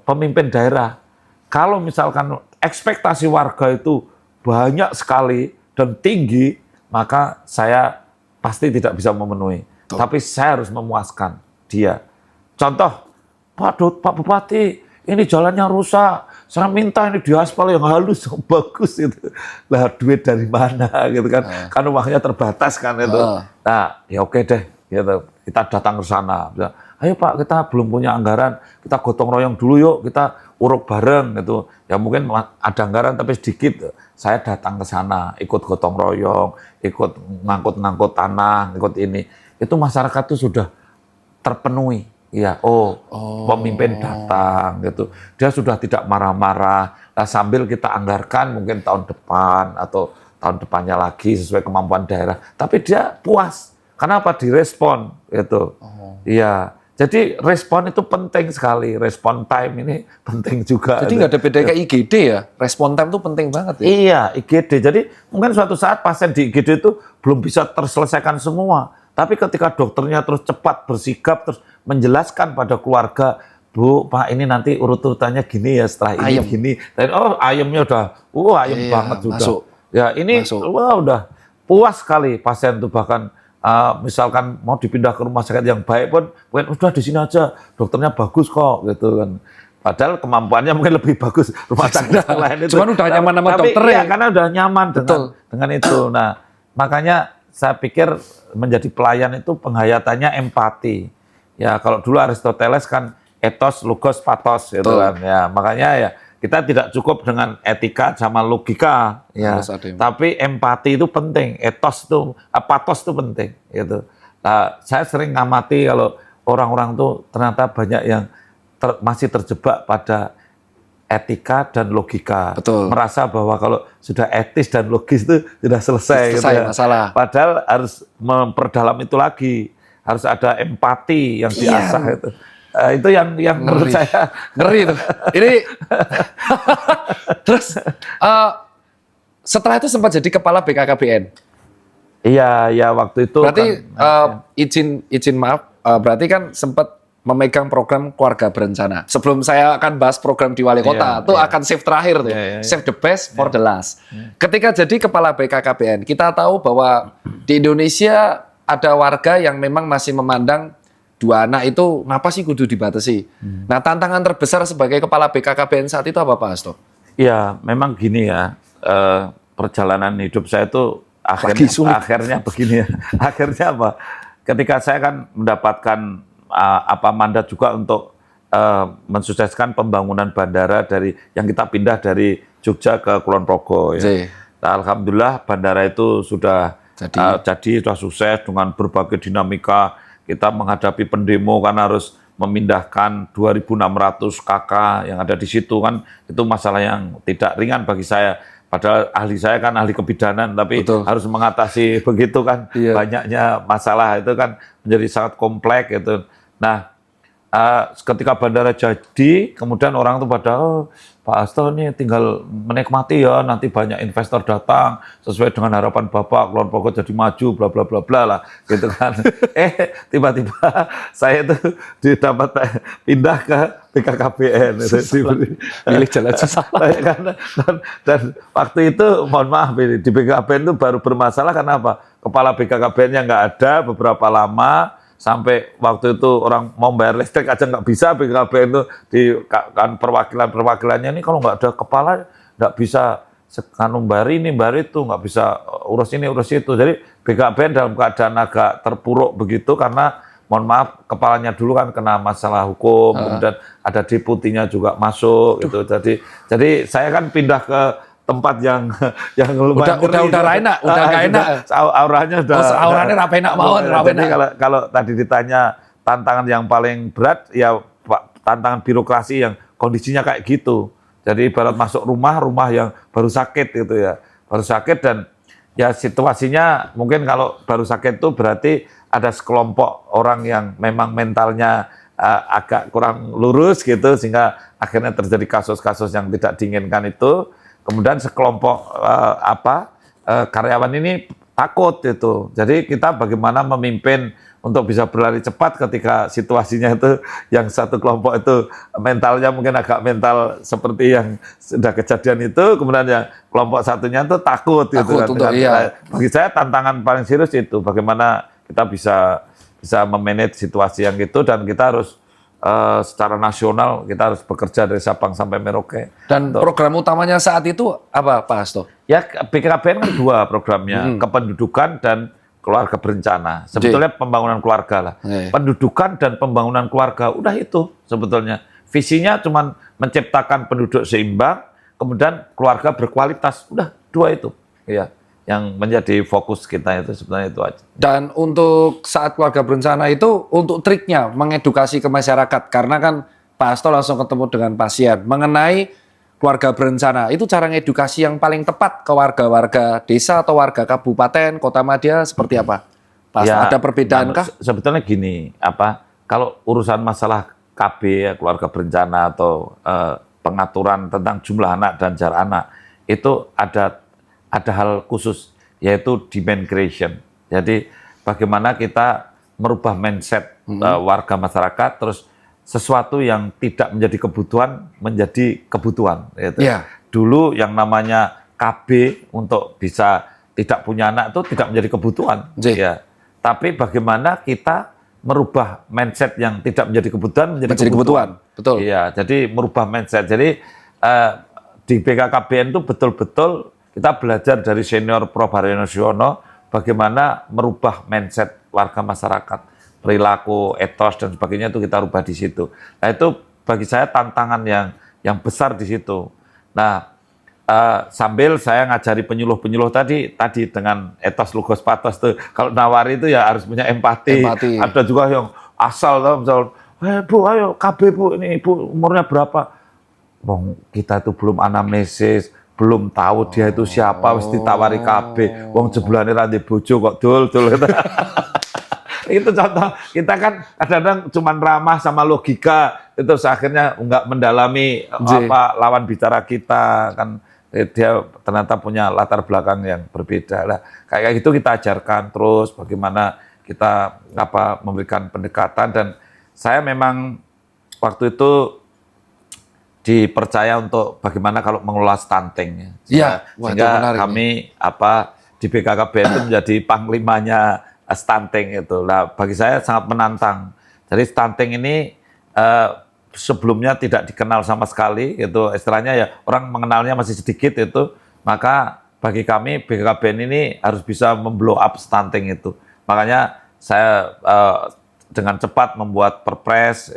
pemimpin daerah. Kalau misalkan ekspektasi warga itu banyak sekali dan tinggi, maka saya pasti tidak bisa memenuhi. Tapi saya harus memuaskan dia. Contoh, Pak Bupati, ini jalannya rusak. Saya minta ini diaspal yang halus, yang bagus itu. Lah duit dari mana gitu kan? Kan uangnya terbatas kan itu. Nah, ya oke deh, gitu. Kita datang ke sana. Ayo Pak, kita belum punya anggaran, kita gotong royong dulu yuk, kita uruk bareng gitu. Ya mungkin ada anggaran tapi sedikit. Saya datang ke sana, ikut gotong royong, ikut ngangkut-ngangkut tanah, ikut ini. Itu masyarakat itu sudah terpenuhi. Ya, pemimpin datang gitu. Dia sudah tidak marah-marah. Nah, sambil kita anggarkan mungkin tahun depan atau tahun depannya lagi sesuai kemampuan daerah. Tapi dia puas. Kenapa? Direspon gitu. Iya. Jadi respon itu penting sekali. Respon time ini penting juga. Jadi nggak ada beda kayak IGD ya? Respon time itu penting banget ya? Iya, IGD. Jadi mungkin suatu saat pasien di IGD itu belum bisa terselesaikan semua. Tapi ketika dokternya terus cepat bersikap, terus menjelaskan pada keluarga, Bu, Pak ini nanti urut-urutannya gini ya, setelah ini gini. Dan ayamnya udah, ayam banget sudah. Masuk. Ya ini, udah puas sekali pasien itu bahkan. Misalkan mau dipindah ke rumah sakit yang baik pun, udah di sini aja, dokternya bagus kok, gitu kan. Padahal kemampuannya mungkin lebih bagus rumah sakit yang lain itu. Cuman udah nyaman sama dokter ya. Karena udah nyaman dengan itu. Nah, makanya saya pikir menjadi pelayan itu penghayatannya empati. Ya kalau dulu Aristoteles kan ethos, logos, pathos, gitu kan. Ya makanya ya kita tidak cukup dengan etika sama logika, ya. Tapi empati itu penting, ethos itu, pathos itu penting, gitu. Nah, saya sering ngamati kalau orang-orang tuh ternyata banyak yang masih terjebak pada etika dan logika. Betul. Merasa bahwa kalau sudah etis dan logis itu sudah selesai gitu ya. Masalah. Padahal harus memperdalam itu lagi, harus ada empati yang diasah itu. Itu yang menurut saya ngeri itu. Ini terus setelah itu sempat jadi kepala BKKBN. Iya, waktu itu. Berarti kan, izin maaf, berarti kan sempat memegang program keluarga berencana. Sebelum saya akan bahas program di wali kota, akan save terakhir tuh, save the best for the last. Ketika jadi kepala BKKBN, kita tahu bahwa di Indonesia ada warga yang memang masih memandang 2 anak itu ngapa sih kudu dibatasi. Nah, tantangan terbesar sebagai kepala BKKBN saat itu apa Pak Hasto? Ya, memang gini ya, perjalanan hidup saya itu akhirnya begini ya. Akhirnya apa? Ketika saya kan mendapatkan mandat juga untuk mensukseskan pembangunan bandara dari yang kita pindah dari Jogja ke Kulon Progo. Ya. Nah, alhamdulillah bandara itu sudah jadi sudah sukses dengan berbagai dinamika. Kita menghadapi pendemo kan harus memindahkan 2.600 KK yang ada di situ kan, itu masalah yang tidak ringan bagi saya. Padahal ahli saya kan ahli kebidanan, tapi Betul. harus mengatasi begitu kan Iya. banyaknya masalah itu kan menjadi sangat kompleks gitu. Nah, ketika bandara jadi, kemudian orang tuh pada, oh, Pak Hasto ini tinggal menikmati ya, nanti banyak investor datang sesuai dengan harapan Bapak, Kulon Progo jadi maju, bla bla bla bla lah, gitu kan. Tiba-tiba saya itu didapat pindah ke BKKBN. Pilih jalan susah. Dan waktu itu, mohon maaf, di BKKBN itu baru bermasalah karena apa? Kepala BKKBN-nya nggak ada beberapa lama. Sampai waktu itu orang mau bayar listrik aja nggak bisa, BKKBN itu di kan perwakilannya ini kalau nggak ada kepala nggak bisa bayar ini bayar itu, nggak bisa urus ini urus itu. Jadi BKKBN dalam keadaan agak terpuruk begitu karena mohon maaf kepalanya dulu kan kena masalah hukum, kemudian ada deputinya juga masuk gitu. Jadi saya kan pindah ke tempat yang lumayan udah enak, udah nggak enak. Auranya udah. Auranya rapi enak mawon, rapi Jadi enak. kalau tadi ditanya tantangan yang paling berat, ya tantangan birokrasi yang kondisinya kayak gitu. Jadi ibarat masuk rumah yang baru sakit gitu ya, baru sakit dan ya situasinya mungkin kalau baru sakit itu berarti ada sekelompok orang yang memang mentalnya agak kurang lurus gitu sehingga akhirnya terjadi kasus-kasus yang tidak diinginkan itu. Kemudian sekelompok karyawan ini takut itu. Jadi kita bagaimana memimpin untuk bisa berlari cepat ketika situasinya itu yang satu kelompok itu mentalnya mungkin agak mental seperti yang sudah kejadian itu, kemudian yang kelompok satunya itu takut gitu. Bagi saya tantangan paling serius itu bagaimana kita bisa memanage situasi yang itu dan kita harus secara nasional kita harus bekerja dari Sabang sampai Merauke. Dan program utamanya saat itu apa, Pak Hasto? Ya, BKKBN kan dua programnya, kependudukan dan keluarga berencana. Sebetulnya pembangunan keluarga lah. Pendudukan dan pembangunan keluarga, udah itu sebetulnya. Visinya cuma menciptakan penduduk seimbang, kemudian keluarga berkualitas. Udah, dua itu. Ya, yang menjadi fokus kita itu sebenarnya itu aja. Dan untuk saat keluarga berencana itu, untuk triknya mengedukasi ke masyarakat. Karena kan Pak Hasto langsung ketemu dengan pasien mengenai keluarga berencana. Itu cara ngedukasi yang paling tepat ke warga-warga desa atau warga kabupaten, kota madya seperti apa? Pak Hasto, Ya, ada perbedaan kah? Sebetulnya gini, kalau urusan masalah KB ya, keluarga berencana atau pengaturan tentang jumlah anak dan jarak anak, itu ada hal khusus, yaitu demand creation. Jadi bagaimana kita merubah mindset warga masyarakat, terus sesuatu yang tidak menjadi kebutuhan menjadi kebutuhan. Gitu. Ya. Dulu yang namanya KB untuk bisa tidak punya anak itu tidak menjadi kebutuhan. Ya. Tapi bagaimana kita merubah mindset yang tidak menjadi kebutuhan menjadi kebutuhan. Betul. Iya, jadi merubah mindset. Jadi di BKKBN itu betul-betul kita belajar dari senior Prof. Haryono Suyono bagaimana merubah mindset warga masyarakat, perilaku, etos dan sebagainya itu kita rubah di situ. Nah itu bagi saya tantangan yang besar di situ. Nah sambil saya ngajari penyuluh-penyuluh tadi dengan etos logos patos tuh. Kalau nawari itu ya harus punya empati. Ada juga yang asal tuh, misal, Bu, ayo KB Bu, ini Ibu umurnya berapa? Wong kita itu belum anamnesis, belum tahu dia itu siapa, mesti ditawari KB. Wong jebulane ra ndek bojo kok dul. Itu contoh, kita kan kadang-kadang cuma ramah sama logika, itu akhirnya nggak mendalami lawan bicara kita, kan dia ternyata punya latar belakang yang berbeda. Lah, kayak gitu kita ajarkan terus bagaimana kita memberikan pendekatan, dan saya memang waktu itu dipercaya untuk bagaimana kalau mengelola stunting. Sehingga kami di BKKBN itu menjadi panglimanya stunting itu. Nah, bagi saya sangat menantang. Jadi stunting ini sebelumnya tidak dikenal sama sekali, itu istilahnya ya orang mengenalnya masih sedikit itu. Maka bagi kami BKKBN ini harus bisa memblow up stunting itu. Makanya saya dengan cepat membuat perpres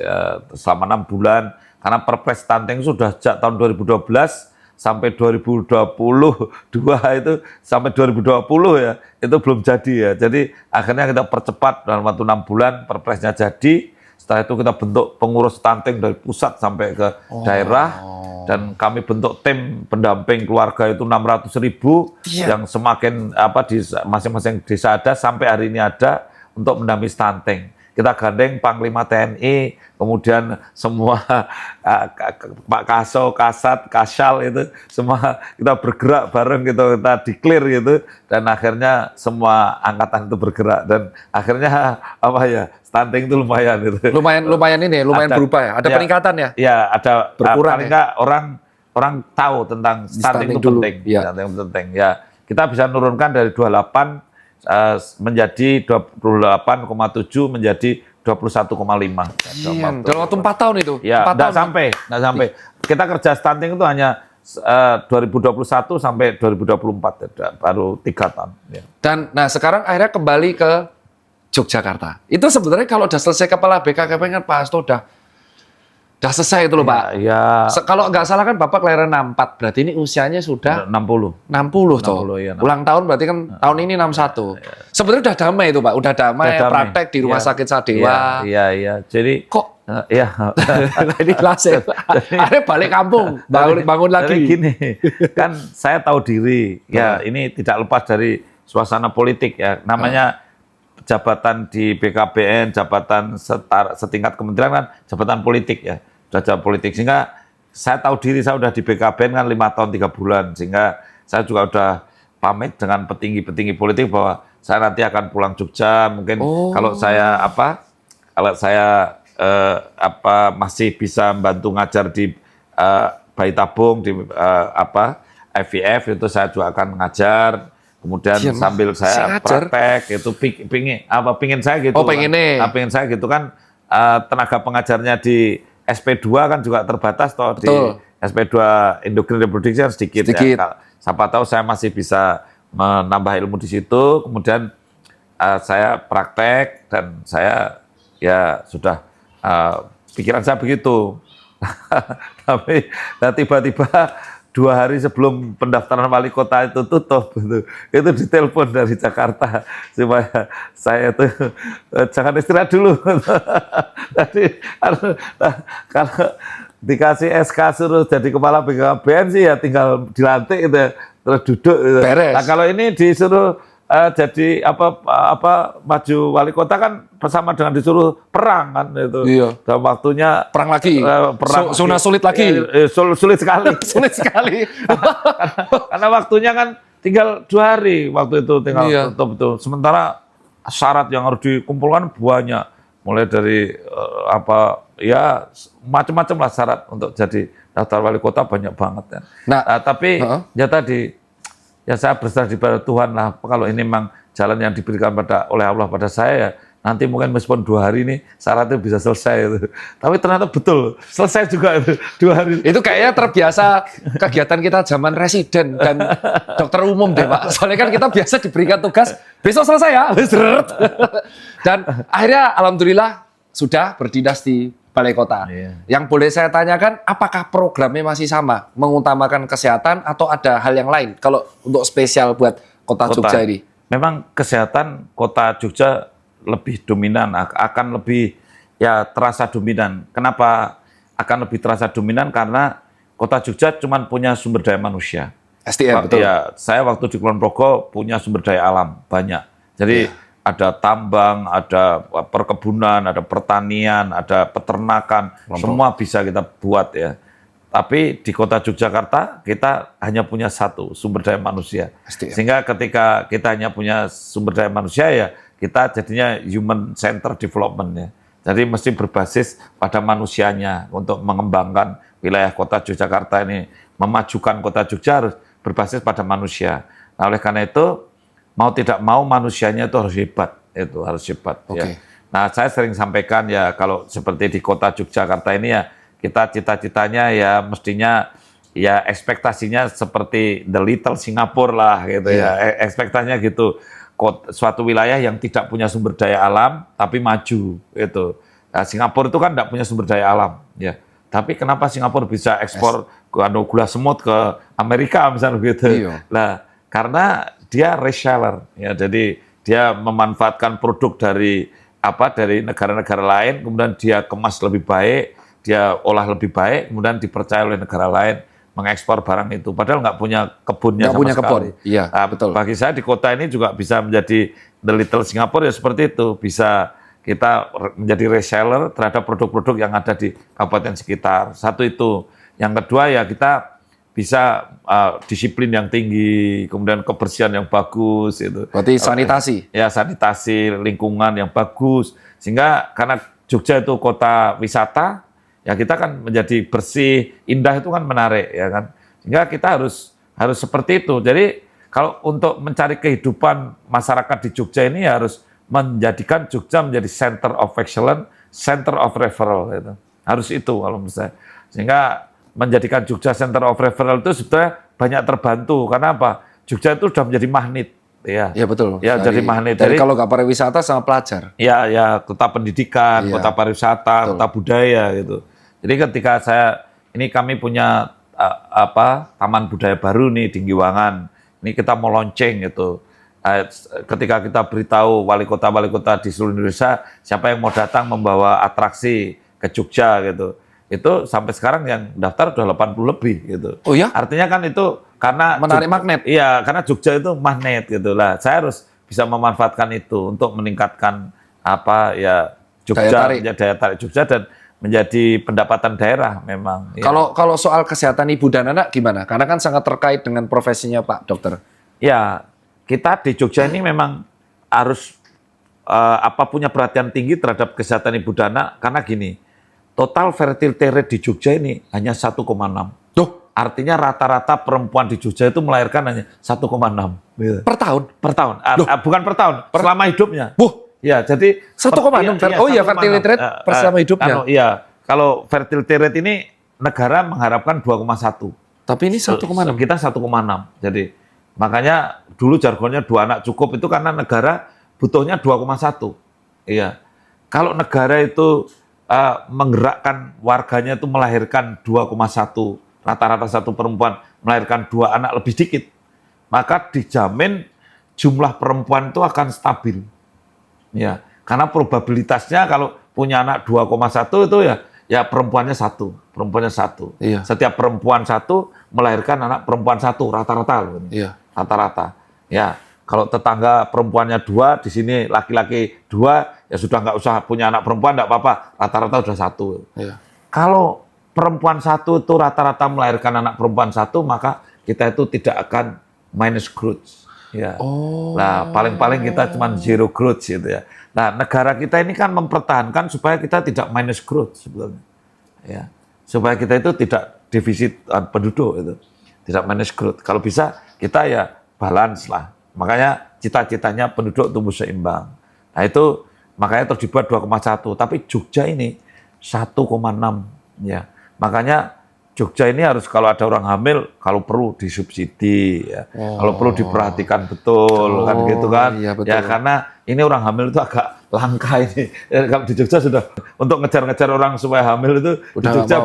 selama 6 bulan. Karena perpres stunting sudah sejak tahun 2012 sampai 2022 itu sampai 2020 ya, itu belum jadi ya. Jadi akhirnya kita percepat dalam waktu 6 bulan perpresnya jadi, Setelah itu kita bentuk pengurus stunting dari pusat sampai ke daerah, dan kami bentuk tim pendamping keluarga itu 600.000 yang semakin di masing-masing desa ada, sampai hari ini ada untuk mendampingi stunting. Kita gandeng Panglima TNI, kemudian semua Pak Kaso, Kasat, Kasal itu semua kita bergerak bareng gitu, kita declare gitu, dan akhirnya semua angkatan itu bergerak, dan akhirnya stunting itu lumayan gitu. Lumayan ini, lumayan berubah ya. Ada peningkatan ya? Ya, ada berkurang. Paling nggak orang tahu tentang stunting itu penting. Ya. Stunting itu penting. Ya, kita bisa menurunkan dari 28 menjadi 28,7 menjadi 21,5. Dalam waktu 4 tahun itu? Ya, nggak sampai. Kita kerja stunting itu hanya 2021 sampai 2024, baru 3 tahun. Ya. Dan sekarang akhirnya kembali ke Yogyakarta. Itu sebenarnya kalau udah selesai kepala BKKP kan Pak Hasto udah selesai itu loh Pak. Ya. Kalau nggak salah kan Bapak kelahiran 64, berarti ini usianya sudah 60 toh. Ya, 60. Ulang tahun berarti kan tahun ini 61. Sebenarnya udah damai itu Pak, udah damai. Praktek di Rumah Sakit Sadewa. Iya. Jadi kok ini kelas ya. Akhirnya balik kampung, bangun lagi. Jadi gini, kan saya tahu diri. Ya, ini tidak lepas dari suasana politik ya. Namanya jabatan di BKPN, jabatan setingkat kementerian kan jabatan politik ya, jabatan politik, sehingga saya tahu diri, saya udah di BKPN kan 5 tahun 3 bulan, sehingga saya juga udah pamit dengan petinggi-petinggi politik bahwa saya nanti akan pulang Jogja, mungkin kalau saya masih bisa membantu ngajar di Bayi Tabung di FIF, itu saya juga akan mengajar. Kemudian sambil saya praktek itu pingin saya gitu. Pingin saya gitu kan, tenaga pengajarnya di SP2 kan juga terbatas toh. Di SP2 Endocrine Reproduction sedikit. Ya. Siapa tahu saya masih bisa menambah ilmu di situ. Kemudian saya praktek dan saya ya sudah pikiran saya begitu. Tapi tiba-tiba 2 hari sebelum pendaftaran wali kota itu tutup, itu ditelepon dari Jakarta supaya saya itu jangan istirahat dulu. Tadi kalau dikasih SK suruh jadi kepala BKPN sih ya tinggal dilantik gitu, terus duduk. Gitu. Beres. Nah kalau ini disuruh jadi maju wali kota kan bersama dengan disuruh perang kan itu. Iya. Dan waktunya perang lagi. Zona sulit lagi. Sulit sekali. Sulit sekali. karena waktunya kan tinggal 2 hari waktu itu tinggal tutup itu. Sementara syarat yang harus dikumpulkan banyak. Mulai dari macam-macam lah syarat untuk jadi daftar wali kota banyak banget ya. Tapi ya tadi ya saya berserah pada Tuhan lah. Kalau ini memang jalan yang diberikan oleh Allah pada saya, ya nanti mungkin meskipun 2 hari ini syaratnya bisa selesai. Tapi ternyata betul selesai juga 2 hari. Itu kayaknya terbiasa kegiatan kita zaman residen dan dokter umum deh Pak. Soalnya kan kita biasa diberikan tugas besok selesai ya. Dan akhirnya alhamdulillah sudah berdinas di Balai Kota. Yang boleh saya tanyakan, apakah programnya masih sama? Mengutamakan kesehatan atau ada hal yang lain? Kalau untuk spesial buat Kota Jogja ini? Memang kesehatan Kota Jogja lebih dominan, akan lebih terasa dominan. Kenapa akan lebih terasa dominan? Karena Kota Jogja cuma punya sumber daya manusia. SDM, betul. Ya, saya waktu di Kulon Progo punya sumber daya alam banyak. Jadi ada tambang, ada perkebunan, ada pertanian, ada peternakan, semua bisa kita buat ya. Tapi di Kota Yogyakarta kita hanya punya satu sumber daya manusia. Sehingga ketika kita hanya punya sumber daya manusia ya kita jadinya human center development ya. Jadi mesti berbasis pada manusianya untuk mengembangkan wilayah Kota Yogyakarta ini, memajukan Kota Jogja harus berbasis pada manusia. Nah, oleh karena itu mau tidak mau manusianya itu harus hebat, ya. Nah, saya sering sampaikan ya kalau seperti di Kota Yogyakarta ini ya kita cita-citanya ya mestinya ya ekspektasinya seperti the little Singapore lah gitu ya. Ekspektasinya gitu. Suatu wilayah yang tidak punya sumber daya alam tapi maju itu. Nah, Singapura itu kan tidak punya sumber daya alam ya. Tapi kenapa Singapura bisa ekspor gula semut ke Amerika misalnya begitu? Nah, karena dia reseller ya. Jadi dia memanfaatkan produk dari dari negara-negara lain, kemudian dia kemas lebih baik, dia olah lebih baik, kemudian dipercaya oleh negara lain mengekspor barang itu. Padahal nggak punya kebunnya sama sekali. Iya, betul. Bagi saya di kota ini juga bisa menjadi the little Singapore ya seperti itu. Bisa kita menjadi reseller terhadap produk-produk yang ada di kabupaten sekitar. Satu itu. Yang kedua ya kita bisa disiplin yang tinggi, kemudian kebersihan yang bagus. Itu. Berarti sanitasi? Ya sanitasi, lingkungan yang bagus. Sehingga karena Jogja itu kota wisata, ya kita kan menjadi bersih, indah itu kan menarik ya kan. Sehingga kita harus seperti itu. Jadi kalau untuk mencari kehidupan masyarakat di Jogja ini harus menjadikan Jogja menjadi center of excellence, center of referral gitu. Harus itu kalau menurut saya. Sehingga menjadikan Jogja center of referral itu sebetulnya banyak terbantu. Karena apa? Jogja itu sudah menjadi magnet. Ya, betul. Ya, jadi magnet. Jadi kalau nggak pariwisata sama pelajar. Ya kota pendidikan, kota pariwisata, kota budaya gitu. Jadi ketika kami punya taman budaya baru nih di Giwangan. Ini kita mau launching gitu. Ketika kita beritahu wali kota di seluruh Indonesia siapa yang mau datang membawa atraksi ke Jogja gitu. Itu sampai sekarang yang daftar udah 80 lebih gitu. Oh ya? Artinya kan itu karena menarik magnet. Iya, karena Jogja itu magnet gitu lah. Saya harus bisa memanfaatkan itu untuk meningkatkan Jogja, daya tarik Jogja dan menjadi pendapatan daerah memang. Ya. Kalau soal kesehatan ibu dan anak gimana? Karena kan sangat terkait dengan profesinya Pak Dokter. Ya, kita di Jogja ini memang harus punya perhatian tinggi terhadap kesehatan ibu dan anak karena gini. Total fertility rate di Jogja ini hanya 1,6. Tuh, artinya rata-rata perempuan di Jogja itu melahirkan hanya 1,6. Per tahun? Per tahun. Bukan per tahun, selama hidupnya. Ya, jadi 1,6. Oh iya, fertility rate per selama hidupnya. Iya, kalau fertility rate ini negara mengharapkan 2,1. Tapi ini 1,6. Kita 1,6. Jadi makanya dulu jargonnya 2 anak cukup itu karena negara butuhnya 2,1. Iya. Kalau negara itu menggerakkan warganya itu melahirkan 2,1, rata-rata satu perempuan melahirkan 2 anak lebih dikit, maka dijamin jumlah perempuan itu akan stabil. Ya, karena probabilitasnya kalau punya anak 2,1 itu ya perempuannya satu. Iya. Setiap perempuan satu melahirkan anak perempuan satu rata-rata. Iya. Rata-rata. Ya, kalau tetangga perempuannya 2, di sini laki-laki 2, ya sudah nggak usah punya anak perempuan, nggak apa-apa, rata-rata sudah 1. Iya. Kalau perempuan 1 itu rata-rata melahirkan anak perempuan 1, maka kita itu tidak akan minus growth. Ya. Nah, paling-paling kita cuma zero growth gitu ya. Nah, negara kita ini kan mempertahankan supaya kita tidak minus growth sebetulnya. Ya. Supaya kita itu tidak defisit penduduk itu. Tidak minus growth. Kalau bisa kita ya balance lah. Makanya cita-citanya penduduk tumbuh seimbang. Nah itu makanya terus dibuat 2,1. Tapi Jogja ini 1,6. Ya. Makanya Jogja ini harus kalau ada orang hamil, kalau perlu disubsidi. Ya. Kalau perlu diperhatikan betul. Kan gitu kan. Iya, betul. Ya karena ini orang hamil itu agak langka ini. Kalau di Jogja sudah untuk ngejar-ngejar orang supaya hamil itu udah di Jogja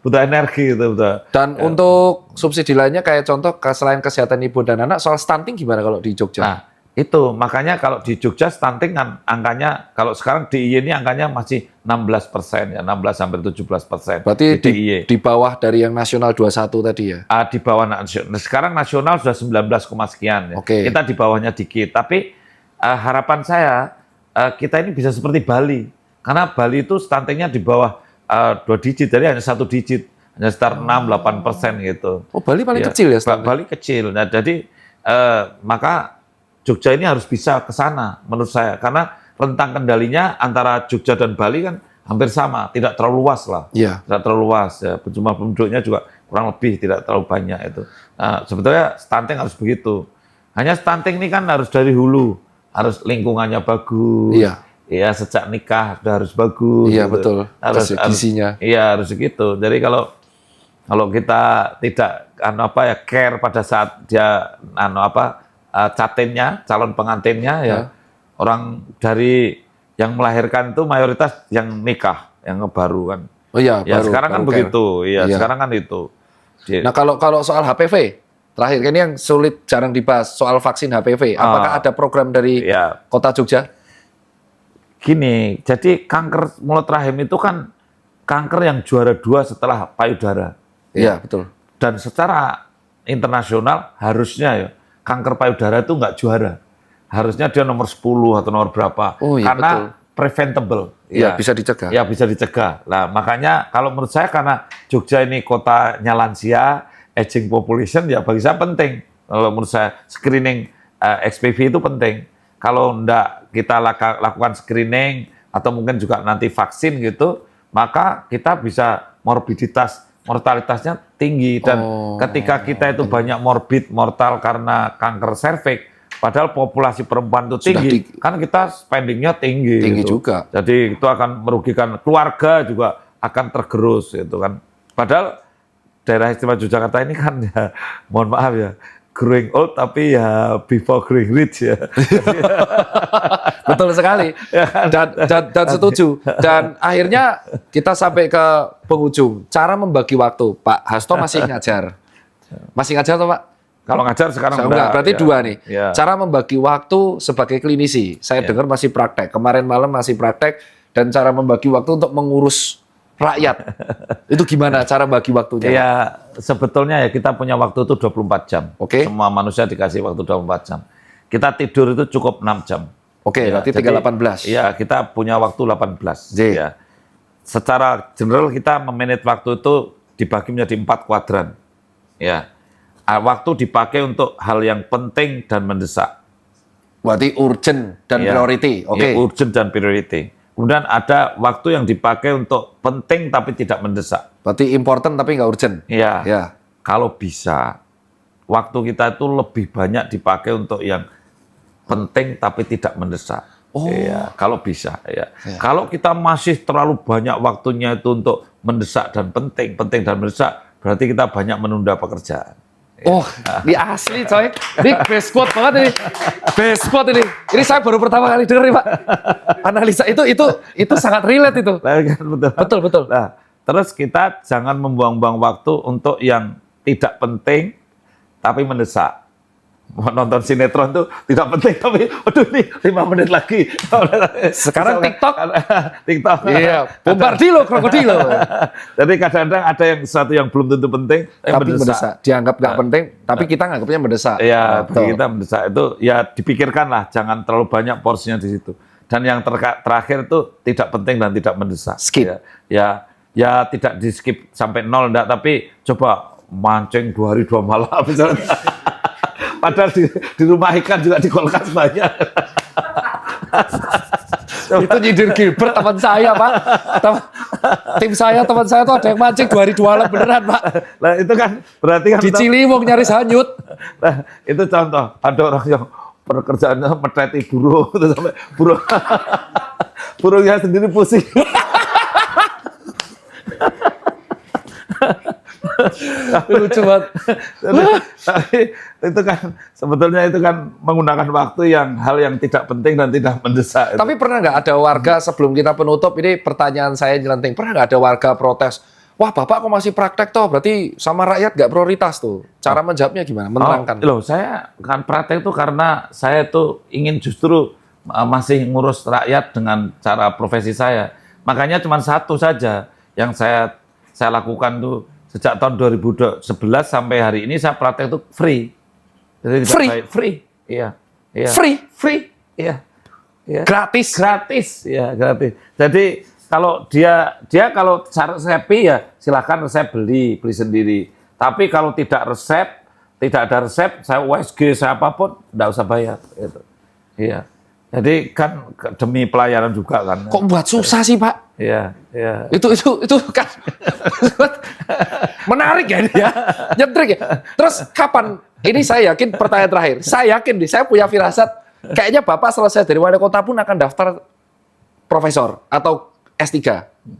butuh energi itu. Dan untuk subsidi lainnya kayak contoh selain kesehatan ibu dan anak, soal stunting gimana kalau di Jogja? Nah, itu makanya kalau di Jogja stunting kan angkanya kalau sekarang DIY ini angkanya masih 16% ya, 16 sampai 17%. Berarti DIY. di bawah dari yang nasional 21 tadi ya? Di bawah nasional. Sekarang nasional sudah 19, sekian ya. Oke. Kita di bawahnya dikit, tapi harapan saya kita ini bisa seperti Bali. Karena Bali itu stuntingnya di bawah 2 digit, jadi hanya 1 digit, hanya sekitar 6-8% gitu. Oh, Bali paling kecil ya stunting? Bali kecil. Nah, jadi maka Jogja ini harus bisa ke sana menurut saya. Karena rentang kendalinya antara Jogja dan Bali kan hampir sama, tidak terlalu luas lah. Iya. Tidak terlalu luas. Ya. Jumlah penduduknya juga kurang lebih tidak terlalu banyak itu. Nah, sebetulnya stunting harus begitu. Hanya stunting ini kan harus dari hulu, harus lingkungannya bagus. Iya. Ya sejak nikah sudah harus bagus. Iya gitu. betul. Gizinya. Iya harus gitu. Jadi kalau kita tidak care pada saat dia catinnya, calon pengantinnya ya orang dari yang melahirkan itu mayoritas yang nikah, yang baru kan. Oh iya, ya baru, sekarang kan care. begitu. Iya, Iya. sekarang kan itu. Nah, kalau soal HPV terakhir ini yang sulit jarang dibahas soal vaksin HPV. Apakah ada program dari Kota Jogja? gini, jadi kanker mulut rahim itu kan kanker yang juara 2 setelah payudara. Iya, betul. Dan secara internasional harusnya ya kanker payudara itu nggak juara. Harusnya dia nomor 10 atau nomor berapa. Oh, iya, karena betul. preventable. Iya, bisa dicegah. Ya, bisa dicegah. Nah, makanya kalau menurut saya karena Jogja ini kotanya lansia, aging population, ya bagi saya penting. Kalau menurut saya screening HPV itu penting. Kalau enggak kita lakukan screening atau mungkin juga nanti vaksin gitu, maka kita bisa mortalitasnya tinggi. Dan ketika kita itu banyak morbid, mortal karena kanker serviks, padahal populasi perempuan itu tinggi, kan kita spendingnya tinggi. Tinggi gitu. juga. Jadi itu akan merugikan keluarga juga akan tergerus gitu kan. Padahal daerah istimewa Yogyakarta ini kan ya, mohon maaf ya, growing old tapi ya before growing rich ya. Betul sekali. Dan setuju. Dan akhirnya kita sampai ke penghujung. Cara membagi waktu. Pak Hasto masih ngajar. Masih ngajar atau Pak? Kalau ngajar sekarang enggak, berarti ya. 2 nih. Ya. Cara membagi waktu sebagai klinisi. Saya dengar masih praktek. Kemarin malam masih praktek. Dan cara membagi waktu untuk mengurus rakyat. Itu gimana cara bagi waktunya? Ya, sebetulnya ya kita punya waktu itu 24 jam. Oke. Semua manusia dikasih waktu 24 jam. Kita tidur itu cukup 6 jam. Oke, berarti tinggal 18. Iya, kita punya waktu 18. Ya. Secara general kita memanage waktu itu dibagi menjadi 4 kuadran. Ya. Waktu dipakai untuk hal yang penting dan mendesak. Berarti urgent dan priority. Oke. Ya, urgent dan priority. Kemudian ada waktu yang dipakai untuk penting tapi tidak mendesak. Berarti important tapi nggak urgent. Iya. Ya. Kalau bisa, waktu kita itu lebih banyak dipakai untuk yang penting tapi tidak mendesak. Iya, kalau bisa. Ya. Kalau kita masih terlalu banyak waktunya itu untuk mendesak dan penting dan mendesak, berarti kita banyak menunda pekerjaan. Oh, ini asli coy. Ini best quote banget ini. Best quote ini. Ini saya baru pertama kali dengar nih, Pak. Analisa itu sangat relate itu. Betul. Nah, terus kita jangan membuang-buang waktu untuk yang tidak penting tapi mendesak. Nonton sinetron tuh tidak penting tapi aduh ini 5 menit lagi. Sekarang TikTok. Iya, Bombardilo, krokodilo. Jadi kadang-kadang ada yang sesuatu yang belum tentu penting tapi mendesak. Dianggap nggak penting, tapi kita nganggapnya mendesak. Iya, bagi kita mendesak itu ya dipikirkanlah, jangan terlalu banyak porsinya di situ. Dan yang terakhir itu tidak penting dan tidak mendesak. Skip. Ya tidak di skip sampai 0 enggak, tapi coba mancing 2 hari 2 malam misalnya. Padahal di rumah ikan juga di kulkas banyak. Itu nyindir Gilbert teman saya, Pak. Tim saya, teman saya tuh ada yang mancing 2 hari 2 malam beneran, Pak. Nah, itu kan berarti kan di Ciliwung nyaris hanyut. Nah, itu contoh ada orang yang pekerjaannya metreti burung itu sampai burungnya sendiri pusing. Lucu banget. Tapi itu kan sebetulnya itu kan menggunakan waktu yang hal yang tidak penting dan tidak mendesak. Tapi pernah nggak ada warga sebelum kita penutup ini pertanyaan saya nyelenting, pernah nggak ada warga protes? Wah, Bapak kok masih praktek toh? Berarti sama rakyat nggak prioritas tuh. Cara menjawabnya gimana? Menerangkan. Loh, saya kan praktek itu karena saya tuh ingin justru masih ngurus rakyat dengan cara profesi saya. Makanya cuma satu saja yang saya lakukan tuh sejak tahun 2011 sampai hari ini saya praktek itu free. Jadi tidak Free? bayar. Free. Iya. Free? Iya. Gratis? Gratis. Ya, gratis. Jadi kalau dia kalau resep ya silakan resep beli sendiri. Tapi kalau tidak ada resep, saya USG, saya apapun, enggak usah bayar. Gitu. Iya. Jadi kan demi pelayanan juga kan. Kok buat susah sih, Pak? Iya. Itu kan menarik ya ini ya, nyentrik ya. Terus kapan? Ini saya yakin pertanyaan terakhir. Saya yakin nih, saya punya firasat. Kayaknya Bapak selesai dari wali kota pun akan daftar profesor atau S3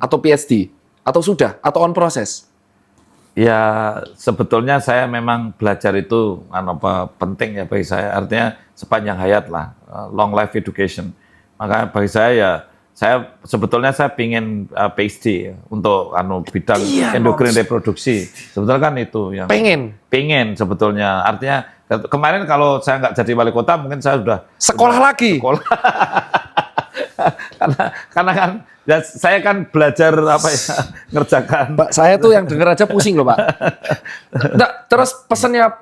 atau PhD atau sudah atau on proses. Ya sebetulnya saya memang belajar itu penting ya bagi saya. Artinya sepanjang hayat lah, long life education. Maka bagi saya sebetulnya saya pingin PhD ya, untuk bidang endokrin reproduksi. Sebetulnya kan itu yang pengen sebetulnya. Artinya kemarin kalau saya nggak jadi wali kota mungkin saya sudah sekolah lagi. karena kan ya, saya kan belajar apa ya ngerjakan. Pak, saya tuh yang denger aja pusing loh Pak. Nggak, terus pesannya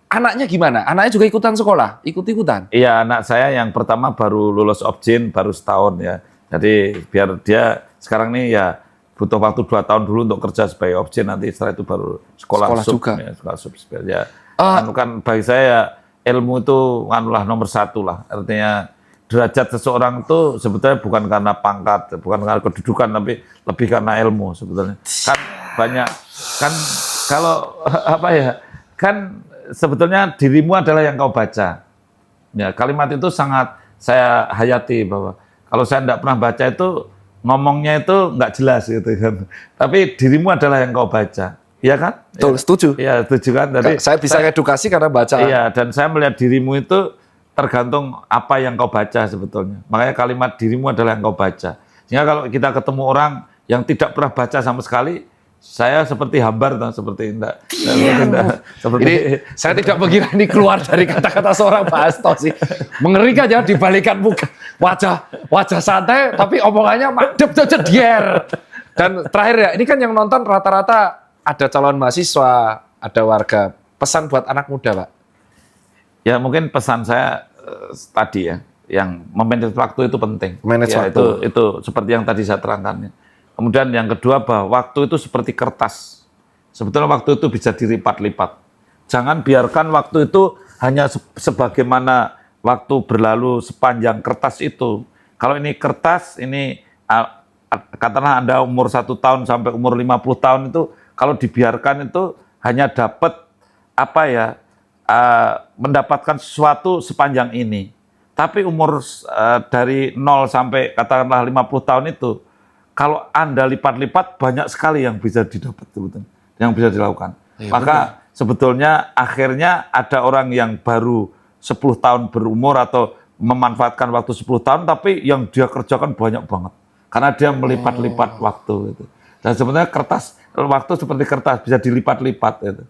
anaknya gimana? Anaknya juga ikutan sekolah, ikut-ikutan? Iya, anak saya yang pertama baru lulus Opjin baru setahun ya. Jadi biar dia sekarang nih ya butuh waktu 2 tahun dulu untuk kerja sebagai Opjin, nanti setelah itu baru sekolah sub, juga. Ya, sekolah sub ya. Kan bagi saya ya, ilmu itu anulah nomor 1 lah. Artinya derajat seseorang itu sebetulnya bukan karena pangkat, bukan karena kedudukan, tapi lebih karena ilmu sebetulnya. Kan banyak kan kalau apa ya? Kan sebetulnya dirimu adalah yang kau baca. Ya, kalimat itu sangat saya hayati bahwa kalau saya tidak pernah baca itu ngomongnya itu nggak jelas gitu kan. Tapi dirimu adalah yang kau baca. Iya kan? Betul, setuju. Iya, setuju kan? Jadi saya bisa edukasi karena baca. Iya, dan saya melihat dirimu itu tergantung apa yang kau baca sebetulnya. Makanya kalimat dirimu adalah yang kau baca. Sehingga kalau kita ketemu orang yang tidak pernah baca sama sekali, saya seperti hambar, seperti enggak. Ini saya tidak mengira ini keluar dari kata-kata seorang Pak Hasto sih. Mengerikan ya, dibalikan muka, wajah santai, tapi omongannya madep jedier. Dan terakhir ya, ini kan yang nonton rata-rata ada calon mahasiswa, ada warga. Pesan buat anak muda, Pak? Ya mungkin pesan saya tadi ya, yang memanage waktu itu penting. Manage ya, waktu. Itu seperti yang tadi saya terangkan. Kemudian yang kedua bahwa waktu itu seperti kertas. Sebetulnya waktu itu bisa dilipat-lipat. Jangan biarkan waktu itu hanya sebagaimana waktu berlalu sepanjang kertas itu. Kalau ini kertas, ini katakanlah Anda umur 1 tahun sampai umur 50 tahun itu, kalau dibiarkan itu hanya dapat apa ya, mendapatkan sesuatu sepanjang ini. Tapi umur dari 0 sampai katakanlah 50 tahun itu, kalau Anda lipat-lipat banyak sekali yang bisa didapat sebetulnya, yang bisa dilakukan. Ya, maka betul. Sebetulnya akhirnya ada orang yang baru 10 tahun berumur atau memanfaatkan waktu 10 tahun, tapi yang dia kerjakan banyak banget. Karena dia melipat-lipat waktu. Gitu. Dan sebenarnya waktu seperti kertas, bisa dilipat-lipat. Gitu.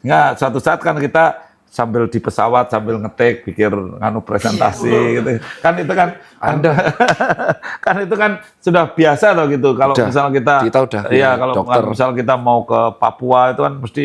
Sehingga suatu saat kan kita sambil di pesawat, sambil ngetik, pikir presentasi gitu. Kan itu kan Anda kan itu kan sudah biasa loh gitu. Kalau misal kita udah ya kalau misal kita mau ke Papua itu kan mesti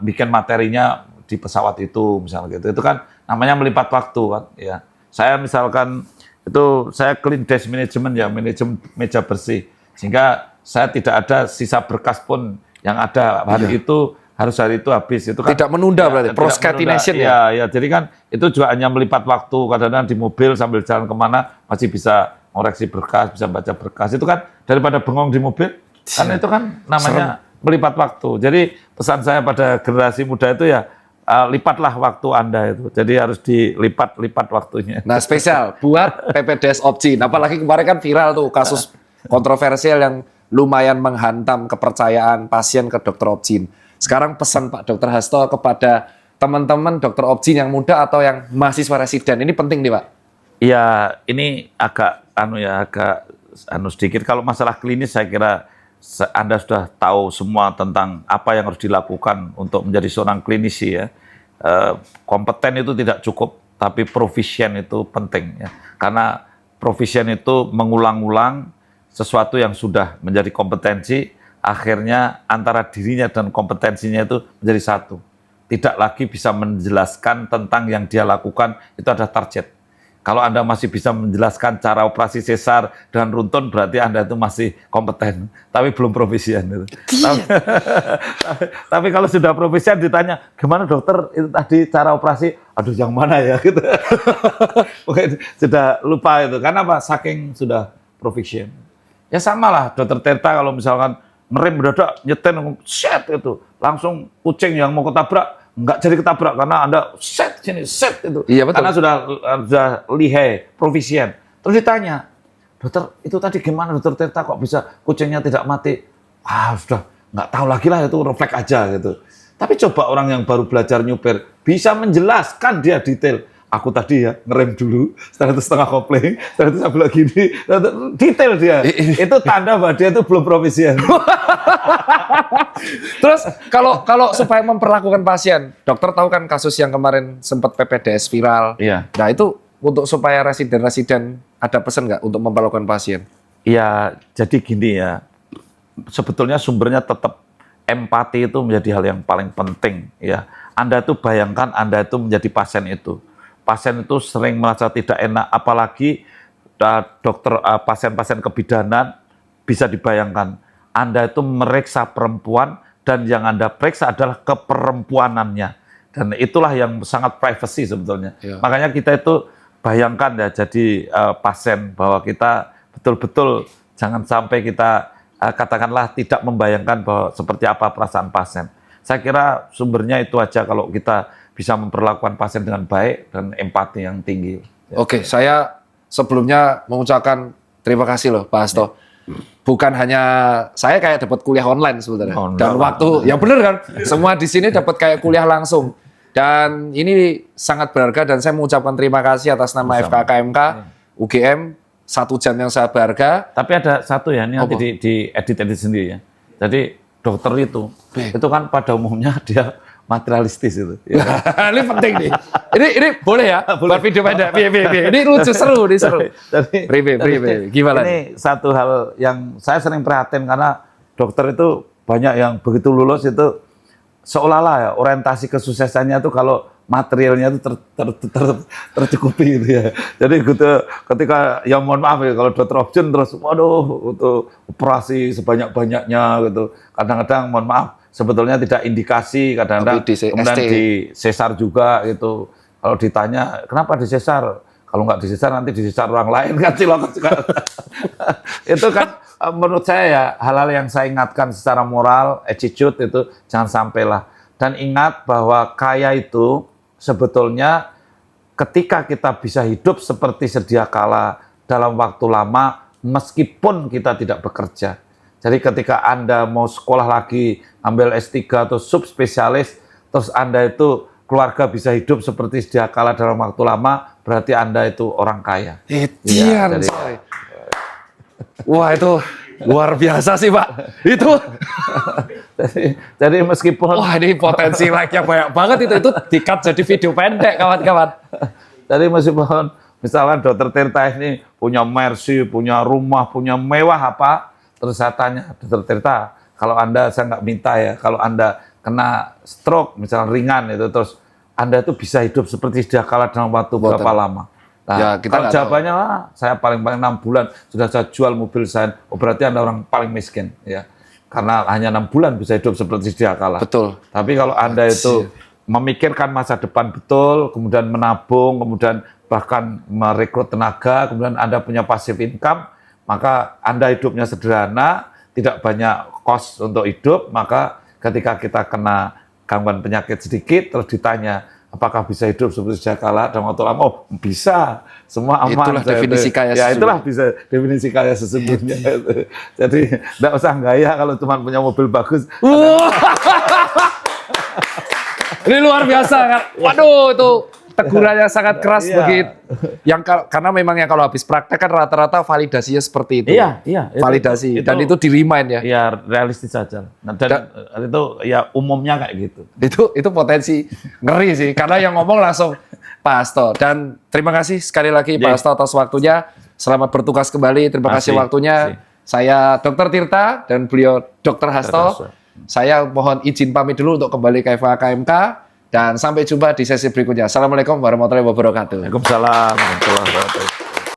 bikin materinya di pesawat itu misalnya gitu. Itu kan namanya melipat waktu kan ya. Saya misalkan itu saya clean desk management ya, manajemen meja bersih. Sehingga saya tidak ada sisa berkas pun yang ada hari itu harus hari itu habis itu kan tidak menunda berarti procrastination ya. Ya, jadi kan itu juga hanya melipat waktu, kadang-kadang di mobil sambil jalan kemana masih bisa ngoreksi berkas, bisa baca berkas. Itu kan daripada bengong di mobil, kan itu kan namanya melipat waktu. Jadi pesan saya pada generasi muda itu ya lipatlah waktu Anda itu. Jadi harus dilipat-lipat waktunya. Nah, spesial buat PPDS Opjin. Apalagi kemarin kan viral tuh kasus kontroversial yang lumayan menghantam kepercayaan pasien ke dokter Opjin. Sekarang pesan Pak Dr. Hasto kepada teman-teman dokter Opjin yang muda atau yang mahasiswa residen. Ini penting nih Pak. Iya, ini agak sedikit. Kalau masalah klinis saya kira Anda sudah tahu semua tentang apa yang harus dilakukan untuk menjadi seorang klinisi ya. Kompeten itu tidak cukup, tapi proficient itu penting ya. Karena proficient itu mengulang-ulang sesuatu yang sudah menjadi kompetensi, akhirnya antara dirinya dan kompetensinya itu menjadi satu. Tidak lagi bisa menjelaskan tentang yang dia lakukan, itu ada target. Kalau Anda masih bisa menjelaskan cara operasi sesar dan runtun, berarti Anda itu masih kompeten, tapi belum profesion. Gitu. Tapi kalau sudah profesion ditanya, gimana dokter itu tadi cara operasi? Aduh, yang mana ya? Gitu. Mungkin sudah lupa itu. Karena apa? Saking sudah profesion. Ya sama lah, dokter Tirta kalau misalkan ngerem mendadak, nyetem, set itu. Langsung kucing yang mau ketabrak, nggak jadi ketabrak karena Anda set sini, set itu. Iya, betul. Karena sudah lihai, profisien. Terus ditanya, dokter itu tadi gimana dokter Tirta kok bisa kucingnya tidak mati? Sudah nggak tahu lagi lah, itu refleks aja gitu. Tapi coba orang yang baru belajar nyupir, bisa menjelaskan dia detail. Aku tadi ya ngerem dulu, setelah itu setengah kopling, setelah itu sambil gini, detail dia. Itu tanda bahwa dia itu belum profesion. Terus kalau supaya memperlakukan pasien, dokter tahu kan kasus yang kemarin sempat PPDS viral. Iya. Nah itu untuk supaya residen-residen ada pesan nggak untuk memperlakukan pasien? Ya, jadi gini ya, sebetulnya sumbernya tetap empati itu menjadi hal yang paling penting ya. Anda itu bayangkan Anda itu menjadi pasien itu. Pasien itu sering merasa tidak enak, apalagi dokter pasien-pasien kebidanan bisa dibayangkan. Anda itu meriksa perempuan dan yang Anda periksa adalah keperempuanannya. Dan itulah yang sangat privacy sebetulnya. Ya. Makanya kita itu bayangkan ya jadi pasien bahwa kita betul-betul jangan sampai kita katakanlah tidak membayangkan bahwa seperti apa perasaan pasien. Saya kira sumbernya itu aja kalau kita bisa memperlakukan pasien dengan baik dan empati yang tinggi. Oke, saya sebelumnya mengucapkan terima kasih loh Pak Hasto. Bukan hanya saya kayak dapat kuliah online sebetulnya. Dan waktu, yang benar kan, semua di sini dapat kayak kuliah langsung. Dan ini sangat berharga dan saya mengucapkan terima kasih atas nama FKKMK, UGM, 1 jam yang sangat berharga. Tapi ada satu ya, ini nanti di edit sendiri ya. Jadi dokter itu kan pada umumnya dia materialistis itu. Ya. Ini penting nih. Ini boleh ya? Buat video pendek. Ini lucu, seru. Gimana? Ini satu hal yang saya sering prihatin karena dokter itu banyak yang begitu lulus itu seolah-olah ya orientasi kesuksesannya itu kalau materialnya itu tercukupi gitu ya. Jadi gitu ketika ya mohon maaf ya kalau dokter option terus waduh untuk operasi sebanyak-banyaknya gitu. Kadang-kadang mohon maaf sebetulnya tidak indikasi, kadang-kadang kemudian di sesar juga gitu. Kalau ditanya kenapa di sesar? Kalau nggak di sesar nanti di sesar orang lain kan cilok. Itu kan menurut saya ya hal-hal yang saya ingatkan secara moral, attitude itu jangan sampailah. Dan ingat bahwa kaya itu sebetulnya ketika kita bisa hidup seperti sedia kala dalam waktu lama meskipun kita tidak bekerja. Jadi ketika Anda mau sekolah lagi, ambil S3 atau subspesialis, terus Anda itu keluarga bisa hidup seperti sedia kala dalam waktu lama, berarti Anda itu orang kaya. Ya, wah itu luar biasa sih Pak. Itu. jadi meskipun. Wah ini potensi like-nya banyak banget itu di-cut jadi video pendek kawan-kawan. Jadi meskipun misalkan Dokter Tirta ini punya Mercy, punya rumah, punya mewah apa, terus saya tanya, Dokter Tirta, kalau Anda, saya nggak minta ya, kalau Anda kena stroke, misalnya ringan itu, terus Anda itu bisa hidup seperti sedia kala dalam waktu berapa lama? Nah, ya, kalau jawabannya lah, saya paling-paling 6 bulan sudah saya jual mobil saya, berarti Anda orang paling miskin, ya. Karena hanya 6 bulan bisa hidup seperti sedia kala. Betul. Tapi kalau Anda itu memikirkan masa depan betul, kemudian menabung, kemudian bahkan merekrut tenaga, kemudian Anda punya passive income, maka Anda hidupnya sederhana, tidak banyak cost untuk hidup, maka ketika kita kena gangguan penyakit sedikit, terus ditanya, apakah bisa hidup seperti sedia kala dalam waktu lama? Oh, bisa. Semua aman. Itulah definisi kaya sesungguhnya. Ya, itulah bisa definisi kaya sesungguhnya. Jadi, enggak usah gaya kalau cuma punya mobil bagus. Ini luar biasa kan? Waduh, itu tegurannya sangat keras begitu. Karena memang ya kalau habis praktek kan rata-rata validasinya seperti itu. Iya. Validasi dan itu di remind ya. Iya, realistis saja. Nah, dan itu ya umumnya kayak gitu. Itu potensi ngeri sih karena yang ngomong langsung Pak Hasto. Dan terima kasih sekali lagi Pak Hasto atas waktunya. Selamat bertugas kembali. Terima kasih waktunya. Saya Dr. Tirta dan beliau Dr. Hasto. Saya mohon izin pamit dulu untuk kembali ke FKKMK. Dan sampai jumpa di sesi berikutnya. Assalamualaikum warahmatullahi wabarakatuh. Waalaikumsalam warahmatullahi wabarakatuh.